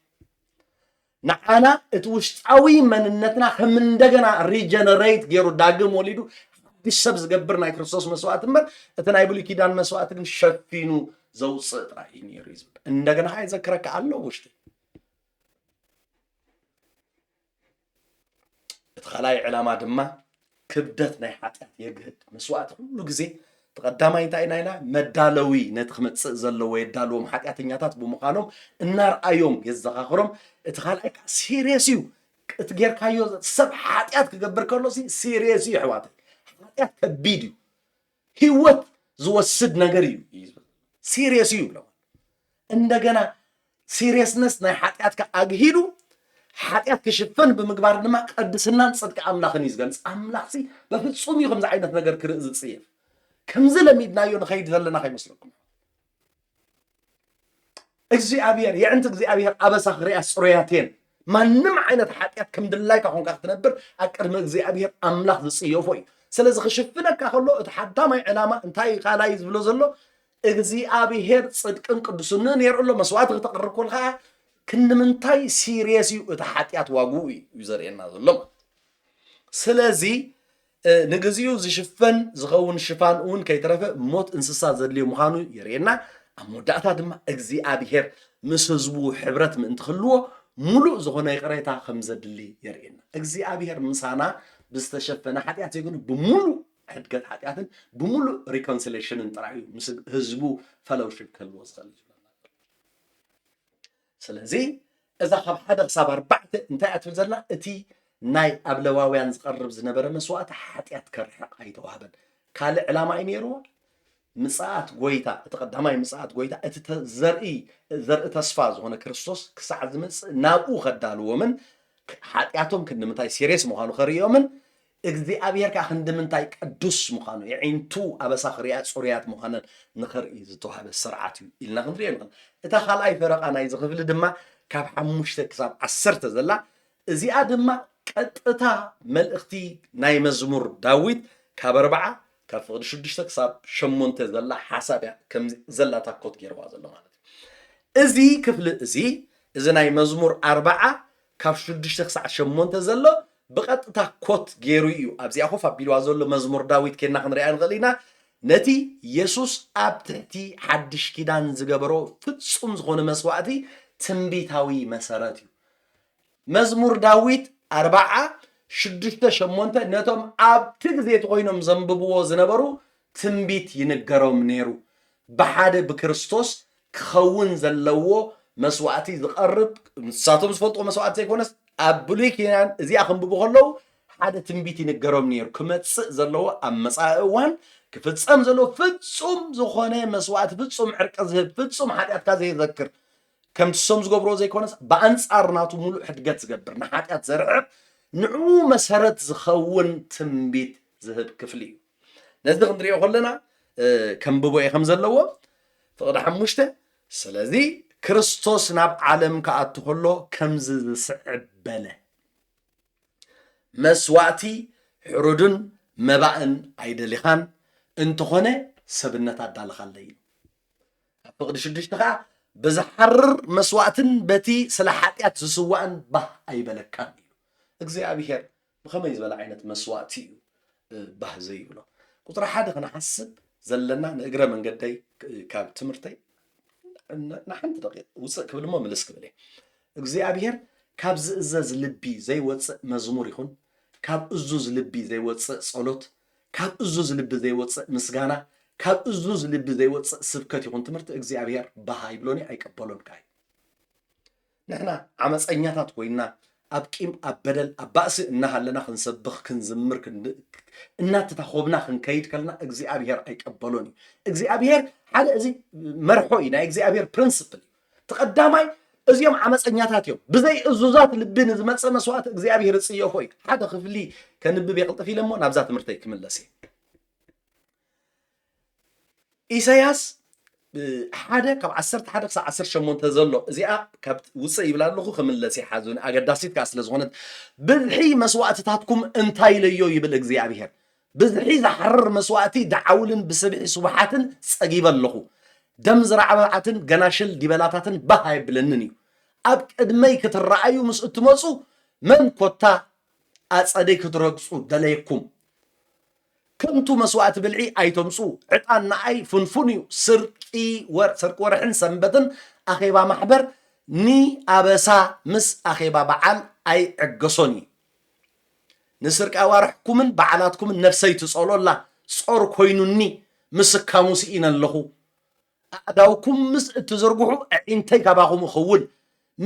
ንዓና እቲ ውሽጣዊ መንነትና ከም እንደገና ሪጀነሬት ገይሩ ዳግም ወሊዱ ሓድሽ ሰብ ዝገብር ናይ ክርስቶስ መስዋዕት እምበር እቲ ናይ ብሉይ ኪዳን መስዋዕት ግን ሸፊኑ ዘውፅእ ጥራይ እዩ ነይሩ እዩ ዝብል እንደገና ከዓ ይዘክረካ ኣሎ ውሽጢ እቲ ካልኣይ ዕላማ ድማ ክብደት ናይ ሓጢአት የግህድ መስዋዕት ኩሉ ግዜ ተቀዳማይ እንታይ ኢና መዳለዊ ነቲ ክመጽእ ዘለዎ የዳልዎም ሓጢአተኛታት ብምዃኖም እናርኣዮም የዘኻኽሮም እቲ ካልኣይ ከዓ ሲሪየስ እዩ እቲ ጌርካዮ ሰብ ሓጢአት ክገብር ከሎ ሲሪየስ እዩ ኣሕዋተይ ሓጢአት ከቢድ እዩ ህይወት ዝወስድ ነገር እዩ ሲሪየስ እዩ ብለዋ እንደገና ሲሪየስነስ ናይ ሓጢአትካ ኣግሂዱ ሓጢአት ክሽፈን ብምግባር ድማ ቅድስናን ጽድቂ ኣምላኽን እዩ ዝገልጽ ኣምላኽ በፍጹም እዩ ከምዚ ዓይነት ነገር ክርኢ ዝጽየፍ ከምዚ ለሚድናዮ ንኸይድ ዘለና ከይመስለኩም እግዚአብሔር የዕንቲ እግዚአብሔር ኣበሳ ክሪኣ ጽሩያትን ማንም ዓይነት ሓጢአት ከም ድላይካ ኮንካ ክትነብር ኣብ ቅድሚ እግዚአብሔር ኣምላኽ ዝጽየፎ እዩ ስለዚ ክሽፍነካ ከሎ እቲ ሓዳማይ ዕላማ እንታይ ካልኣይ ዝብሎ ዘሎ እግዚአብሔር ጽድቅን ቅዱስነትን የርእሎ መስዋዕት ክተቕርብ ከለካ ክንምንታይ ሲሪየስ እዩ እቲ ሓጢአት ዋግኡ እዩ ዘርእየና ዘሎ ስለዚ ንግዚኡ ዝሽፈን ዝኸውን ሽፋን እውን ከይተረፈ ሞት እንስሳ ዘድልዮ ምዃኑ የርእየና ኣብ መወዳእታ ድማ እግዚአብሔር ምስ ህዝቡ ሕብረት ምእንቲ ክህልዎ ሙሉእ ዝኾነ ይቕሬታ ከም ዘድሊ የርእየና እግዚአብሔር ምሳና ብዝተሸፈነ ሓጢአት ዘይኮነ ብሙሉእ ሕድገት ሓጢአትን ብሙሉእ ሪኮንሲሌሽንን ጥራይ እዩ ምስ ህዝቡ ፈሎውሽፕ ክህልዎ ዝኽእል ስለዚ እዛ ካብ 1 ክሳብ 4 እንታይ እትብል ዘለና እቲ ናይ ኣብ ለዋውያን ዝቐርብ ዝነበረ መስዋዕቲ ሓጢአት ከርሕቕ ኣይተዋህበን ካልእ ዕላማ እዩ ነይርዎ ምጽኣት ጎይታ እቲ ቀዳማይ ምጽኣት ጎይታ እቲ ዘርኢ ተስፋ ዝኾነ ክርስቶስ ክሳዕ ዝመጽእ ናብኡ ከዳልዎምን ሓጢአቶም ክንምንታይ ሲሪየስ ምዃኑ ከርእዮምን እግዚአብሔር ከዓ ክንምንታይ ቅዱስ ምዃኑ የዒንቱ ኣበሳ ክሪኣ ጽሩያት ምዃነን ንኽርኢ ዝተዋህበ ስርዓት እዩ ኢልና ክንሪኦ ንኽእል እታ ካልኣይ ፈረቓ ናይ ዝኽፍሊ ድማ ካብ 5 ክሳብ 10 ዘላ እዚኣ ድማ ቀጥታ መልእኽቲ ናይ መዝሙር ዳዊት ካብ 4 ካብ ፍቕዲ 6 ክሳብ 8 ዘላ ሓሳብ ከም ዘላ ታኮት ገይርዋ ዘሎ ማለት እዩ እዚ ክፍሊ እዚ ናይ መዝሙር 4 ካብ 6 ክሳብ 8 ዘሎ ብቐጥታ ኮት ገይሩ እዩ ኣብዚኣ ኮፍ ኣቢልዋ ዘሎ መዝሙር ዳዊት ከና ክንሪኣ ንኽእል ኢና ነቲ ኢየሱስ ኣብ ትሕቲ ሓድሽ ኪዳን ዝገበሮ ፍጹም ዝኾነ መስዋዕቲ ትንቢታዊ መሰረት እዩ መዝሙር ዳዊት 4:6-8 ነቶም ኣብቲ ግዜ ኮይኖም ዘንብብዎ ዝነበሩ ትንቢት ይንገሮም ነይሩ ብሓደ ብክርስቶስ ክኸውን ዘለዎ መስዋዕቲ ዝቐርብ ንሳቶም ዝፈልጦ መስዋዕቲ ዘይኮነስ ኣብ ብሉይ ኪዳን እዚኣ ክንብቡ ከለዉ ሓደ ትንቢት ይንገሮም ነይሩ ክመጽእ ዘለዎ ኣብ መጻኢ እዋን ክፍጸም ዘሎ ፍጹም ዝኾነ መስዋዕት ፍጹም ዕርቂ ዝህብ ፍጹም ሓጢአትካ ዘይዘክር ከምቲ ሶም ዝገብሮ ዘይኮነስ ብኣንጻር ናቱ ሙሉእ ሕድገት ዝገብር ንሓጢአት ዘርዕብ ንዑ መሰረት ዝኸውን ትንቢት ዝህብ ክፍሊ እዩ ነዚ ክንሪኦ ከለና ከምብቦ ከም ዘለዎ ፍቕዲ 5 ስለዚ ክርስቶስ ናብ ዓለም ከኣቱ ከሎ ከምዚ ዝስዕብ በለ መስዋዕቲ ሕሩድን መባእን ኣይደሊኻን እንተኾነ ሰብነት ኣዳልኻለይ ኣብ ፍቕዲ 6 ከዓ ብዝሓርር መስዋዕትን በቲ ስለ ሓጢአት ዝስዋዕን ባህ ኣይበለካን እዩ እግዚኣብሔር ብኸመይ ዝበለ ዓይነት መስዋዕቲ እዩ ባህ ዘይብሎ ቁጥሪ 1 ክንሓስብ ዘለና ንእግረ መንገደይ ካብ ትምህርተይ ንሓንቲ ደቂቕ ውፅእ ክብል እሞ ምልስ ክብል እግዚኣብሔር ካብ ዝእዘዝ ልቢ ዘይወፅእ መዝሙር ይኹን ካብ እዙዝ ልቢ ዘይወፅእ ጸሎት ካብ እዙዝ ልቢ ዘይወፅእ ምስጋና ካብ እዙዝ ልቢ ዘይወፅእ ስብከት ይኹን ትምህርቲ እግዚኣብሔር ባህ ይብሎኒ ኣይቀበሎን ካይ ንሕና ዓመፀኛታት ኮይና ኣብ ቂም ኣብ በደል ኣብ ባእሲ እናሃለና ክንሰብኽ ክንዝምር እናተታኾብና ክንከይድ ከለና እግዚኣብሔር ኣይቀበሎን እዩ እግዚኣብሔር ሓደ እዚ መርሖ እዩ ናይ እግዚኣብሔር ፕሪንስፕል እዩ ተቐዳማይ እዚኦም ዓመፀኛታት እዮም ብዘይ እዙዛት ልቢ ንዝመፀ መስዋዕት እግዚኣብሔር ዝፅየፎ እዩ ሓደ ክፍሊ ከንብብ የቕልጥፍ ኢለ እሞ ናብዛ ትምህርተይ ክምለስ እየ ኢሳያስ ሓደ ካብ 11 ክሳብ 18 ዘሎ እዚኣ ካብ ውፅእ ይብላ ኣለኹ ክምለስ ይሓዙን ኣገዳሲት ከዓ ስለ ዝኾነት ብዝሒ መስዋዕትታትኩም እንታይ ለዮ ይብል እግዚኣብሔር ብዝሒ ዝሓርር መስዋዕቲ ደዓውልን ብስብሒ ስቡሓትን ፀጊበ ኣለኹ ደም ዝራዕባዓትን ገናሽል ዲበላታትን ባህ ኣይብለንን እዩ ኣብ ቅድመይ ክትረኣዩ ምስ እትመፁ መን ኮታ ኣፀደይ ክትረግፁ ደለየኩም ከምቱ መስዋዕት ብልዒ ኣይተምፁ ዕጣን ንዓይ ፍንፉን እዩ ስርቂ ወርሕን ሰንበትን ኣኼባ ማሕበር ንኣበሳ ምስ ኣኼባ በዓል ኣይዕገሶን እዩ ንስርቂ ኣዋርሕኩምን በዓላትኩምን ነፍሰይ ትጸሎላ ጾር ኮይኑኒ ምስካሙ ስኢነ ኣለኹ ኣእዳውኩም ምስ እትዘርግሑ ኣዒንተይ ካባኹም እኸውን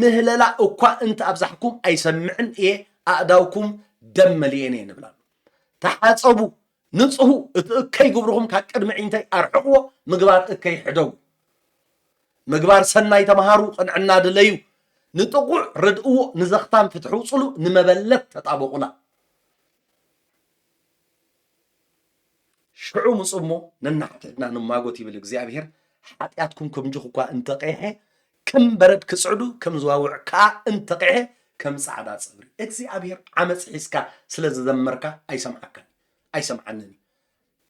ምህለላ እኳ እንተ ኣብዛሕኩም ኣይሰምዕን እየ ኣእዳውኩም ደም መሊአን እየ ንብላ ተሓፀቡ ንጽሁ እትእከይ ግብርኹም ካብ ቅድሚ ዒንተይ ኣርሕቕዎ ምግባር እከይ ሕደው ምግባር ሰናይ ተምሃሩ ቅንዕና ድለዩ ንጥቁዕ ርድእዎ ንዘኽታም ፍትሑ ውፅሉ ንመበለት ተጣበቁላ ሽዑ ምፁ እሞ ነናሕትሕና ንማጎት ይብል እግዚኣብሔር ሓጢአትኩም ከምጅኹ እኳ እንተቀይሐ ከም በረድ ክጽዕዱ ከም ዝዋውዕ ከዓ እንተቀይሐ ከም ጻዕዳ ፀብሪ እግዚኣብሔር ዓመፅ ሒዝካ ስለ ዝዘመርካ ኣይሰምዓካን ኣይሰምዓንን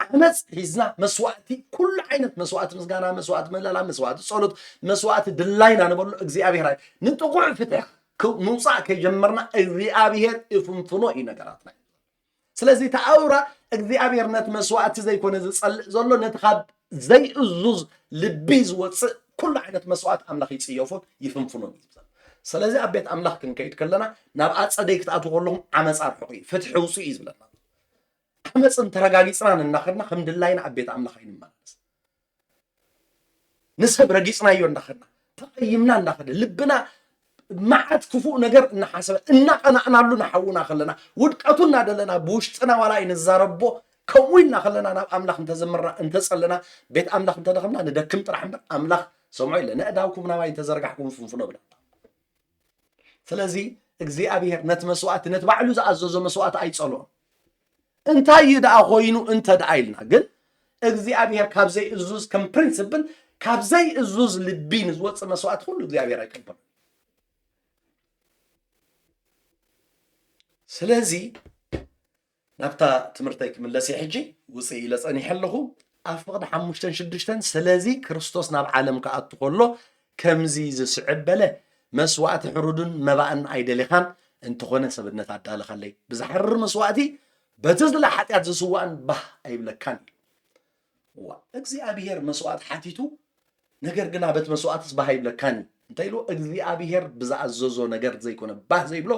ዓመፅ ሒዝና መስዋዕቲ ኩሉ ዓይነት መስዋዕቲ ምስጋና መስዋዕቲ መለላ መስዋዕቲ ጸሎት መስዋዕቲ ድላይና ንበሎ እግዚኣብሔር ንጥቁዕ ፍትሕ ምውፃእ ከይጀመርና እግዚኣብሔር ይፍንፍኖ እዩ ነገራትና ስለዚ ተኣውራ እግዚኣብሔር ነቲ መስዋዕቲ ዘይኮነ ዝጸልእ ዘሎ ነቲ ካብ ዘይእዙዝ ልቢ ዝወፅእ ኩሉ ዓይነት መስዋዕቲ ኣምላኽ ይፅየፎን ይፍንፍኖን እዩ ስለዚ ኣብ ቤት ኣምላኽ ክንከይድ ከለና ናብ ኣፀደይ ክትኣትዉ ከለኹም ዓመፅ ኣርሕቑ እዩ ፍትሒ ውፅኡ እዩ ዝብለና ዓመፅን ተረጋጊፅና እናኸድና ከም ድላይና ኣብ ቤት ኣምላኽ ኣይንመላለስ ንሰብ ረጊፅናዮ እንዳኸድና ተቐይምና እንዳኸደ ልብና መዓት ክፉእ ነገር እናሓሰበ እናቐናእናሉ ናሓውና ከለና ውድቀቱ እናደለና ብውሽጥና ዋላ ይንዛረቦ ከምኡ ኢልና ከለና ናብ ኣምላኽ እንተዘምርና እንተፀለና ቤት ኣምላኽ እንተደኸምና ንደክም ጥራሕ እምበር ኣምላኽ ሰምዖ ኢለ ንእዳውኩም ናባይ እንተዘርጋሕኩም ፍንፍኖ ብላ ስለዚ እግዚኣብሔር ነቲ መስዋዕቲ ነቲ ባዕሉ ዝኣዘዞ መስዋዕቲ ኣይፀልኦን እንታይ ደኣ ኮይኑ እንተ ደኣ ኢልና ግን እግዚኣብሔር ካብ ዘይእዙዝ ከም ፕሪንስፕል ካብ ዘይእዙዝ ልቢ ንዝወፅእ መስዋዕቲ ኩሉ እግዚኣብሔር ኣይቀበሎን ስለዚ ናብታ ትምህርተይ ክምለስ ሕጂ ውፅእ ኢለ ፀኒሐ ኣለኹ ኣብ ፍቕዲ 5-6 ስለዚ ክርስቶስ ናብ ዓለም ከኣቱ ከሎ ከምዚ ዝስዕብ በለ መስዋዕቲ ሕሩድን መባእን ኣይደሊኻን እንተኾነ ሰብነት ኣዳልኻለይ ብዝሓርር መስዋዕቲ በቲ ዝላ ሓጢአት ዝስዋዕን ባህ ኣይብለካን እዩ እግዚኣብሔር መስዋዕቲ ሓቲቱ ነገር ግና በቲ መስዋዕትስ ባህ ኣይብለካን እዩ እንታይ ኢሉ እግዚኣብሔር ብዝኣዘዞ ነገር ዘይኮነ ባህ ዘይብሎ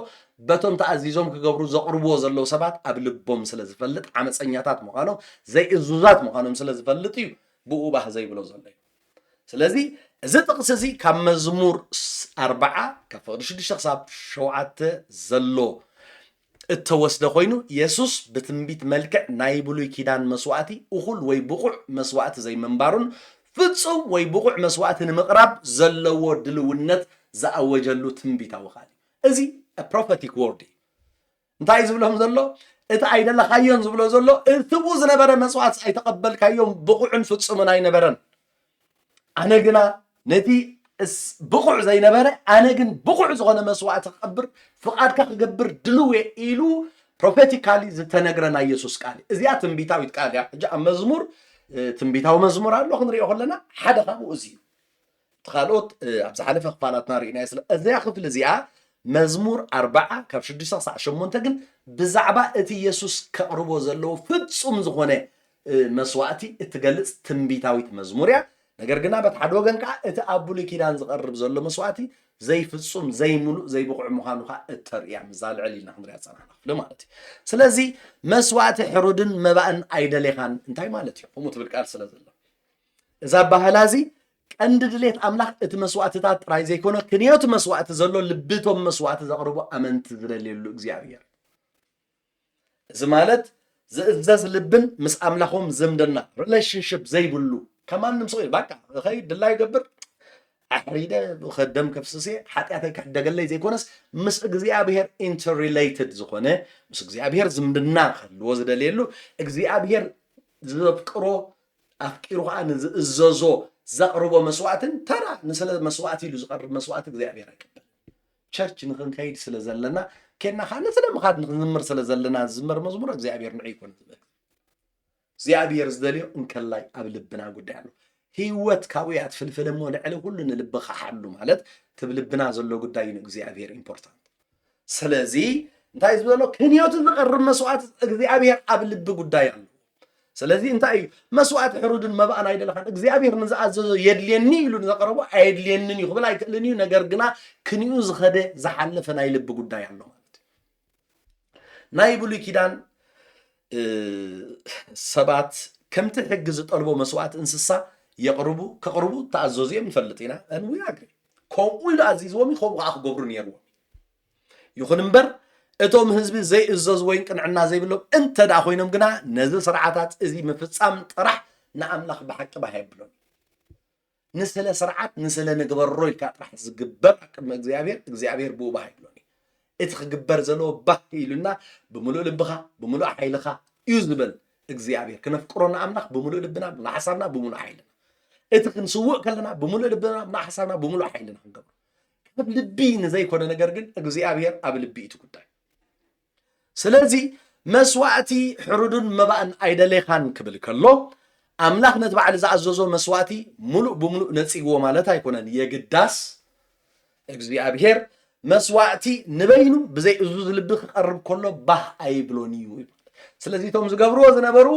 በቶም ተኣዚዞም ክገብሩ ዘቕርብዎ ዘለው ሰባት ኣብ ልቦም ስለ ዝፈልጥ ዓመፀኛታት ምዃኖም ዘይእዙዛት ምዃኖም ስለ ዝፈልጥ እዩ ብኡ ባህ ዘይብሎ ዘሎ እዩ ስለዚ እዚ ጥቕሲ እዚ ካብ መዝሙር 40 ካብ ፍቕዲ 6 ክሳብ 7 ዘሎ التوسد خوينو يسوس بتنبيت ملكع نايبلو كيدان مسواتي أخل ويبقع مسوات زي منبارون فتصو ويبقع مسوات مقرب زلو دلونت زأوجلو تنبيت وخالي ازي a prophetic word انتاي زبلهم زلو اتا ايدا لخايون زبلو زلو ارتبوز نبرا مسوات ايتقبل كايوم بقع فتصو من اي نبرا انا قنا نتي بقع زي نبرا انا قن بقع زغنا مسوات اقبر فقاد كقبر دلوي إلو prophetically زتنقرنا يسوس قالي ازيا تنبيتاو يتقال يا جاء مزمور تنبيتاو مزمور الله خنريو خلنا حدا خابو ازي تخالوت ابز حلفه خفالاتنا رينا يسل ازيا خفل ازيا مزمور 4 كاب 6 8 ግን بزعባ እቲ ኢየሱስ ከቅርቦ ዘሎ ፍጹም ዝኾነ መስዋዕቲ እትገልጽ ትንቢታዊት መዝሙር እያ ነገር ግን በተሓደ ወገን ከዓ እቲ ኣብ ብሉይ ኪዳን ዝቐርብ ዘሎ መስዋዕቲ ዘይፍጹም ዘይሙሉእ ዘይብቑዕ ምዃኑ ከዓ እተርእያ ምዛልዕል ኢልና ክንሪኣ ፀናሕና ማለት እዩ ስለዚ መስዋዕቲ ሕሩድን መባእን ኣይደሌኻን እንታይ ማለት እዩ ከምኡ ትብል ቃል ስለ ዘሎ እዛ ባህላ እዚ ቀንዲ ድሌት ኣምላኽ እቲ መስዋዕትታት ጥራይ ዘይኮነ ክንዮት መስዋዕቲ ዘሎ ልብቶም መስዋዕቲ ዘቕርቡ ኣመንቲ ዝደልየሉ እግዚኣብሔር እዚ ማለት ዝእዘዝ ልብን ምስ ኣምላኾም ዝምድና ሪሌሽንሽፕ ዘይብሉ ከማንም ሰው በቃ ኸይድ ድላይ ይገብር ኣሕሪደ خدم ከፍስሴ ሓጢአተይ ክሕደገለይ ዘይኮነስ ምስ እግዚኣብሔር ኢንተርሪሌትድ ዝኾነ ምስ እግዚኣብሔር ዝምድና ክህልዎ ዝደልየሉ እግዚኣብሔር ዘፍቅሮ ኣፍቂሩ ከዓ ንዝእዘዞ ዘቕርቦ መስዋዕትን ተራ ንስለ መስዋዕት ኢሉ ዝቐርብ መስዋዕት እግዚኣብሔር ኣይቀበል ቸርች ንኽንከይድ ስለ ዘለና كنا خالد سلام خاد نمر سلا زلنا زمر مزمور እግዚአብሔር ንዒ ይኮን እግዚአብሔር ዝደልዮ እንከላይ ኣብ ልብና ጉዳይ ኣሎ ህይወት ካብያት ፍልፍል ሞ ልዕሊ ሁሉ ንልብኻ ሓሉ ማለት ትብልብና ዘሎ ጉዳይ ነው እግዚአብሔር ኢምፖርታንት ስለዚ እንታይ ዝብሎ ክንዮት ዝቐርብ መስዋዕት እግዚአብሔር ኣብ ልብ ጉዳይ ኣሎ ስለዚ እንታይ መስዋዕት ሕሩድን መባእን ኣይደለኻን እግዚአብሔር ንዝኣዘዞ የድልየኒ ኢሉ ንዘቀረቦ ኣይድልየኒን ይኽብል ኣይክእልን እዩ ነገር ግና ክንዩ ዝኸደ ዝሓለፈ ናይ ልብ ጉዳይ ኣሎ ናይ ብሉይ ኪዳን ሰባት ከምቲ ሕጊ ዝጠልቦ መስዋዕት እንስሳ የቅርቡ ከቅርቡ ተኣዘዙ እዮም ንፈልጥ ኢና እንዊ ኣግሪ ከምኡ ኢሉ ኣዚዝዎም ከምኡ ከዓ ክገብሩ ነይርዎም ይኹን እምበር እቶም ህዝቢ ዘይእዘዝ ወይ ቅንዕና ዘይብሎም እንተ ዳ ኮይኖም ግና ነዚ ስርዓታት እዚ ምፍጻም ጥራሕ ንኣምላኽ ብሓቂ ባይብሎም ንስለ ስርዓት ንስለ ንግበሮ ኢልካ ጥራሕ ዝግበር ቅድሚ እግዚኣብሔር ብኡ ባይብሎም እቲ ክግበር ዘሎ ባህ ኢሉና ብምሉእ ልብኻ ብምሉእ ሓይልኻ እዩ ዝብል እግዚኣብሔር ክነፍቅሮና ኣምላኽ ብምሉእ ልብና ብምሉእ ሓሳብና ብምሉእ ሓይልና እቲ ክንስውእ ከለና ብምሉእ ልብና ብምሉእ ሓሳብና ብምሉእ ሓይልና ክንገብሮ ካብ ልቢ ንዘይኮነ ነገር ግን እግዚኣብሔር ኣብ ልቢ እቲ ጉዳይ ስለዚ መስዋዕቲ ሕሩድን መባእን ኣይደሌኻን ክብል ከሎ ኣምላኽ ነቲ በዓል ዝኣዘዞ መስዋዕቲ ሙሉእ ብምሉእ ነፂግዎ ማለት ኣይኮነን የግዳስ እግዚኣብሔር መስዋዕቲ ንበይኑ ብዘይ እዙዝ ልቢ ክቐርብ ከሎ ባህ ኣይብሎን እዩ ስለዚ ቶም ዝገብርዎ ዝነበሩ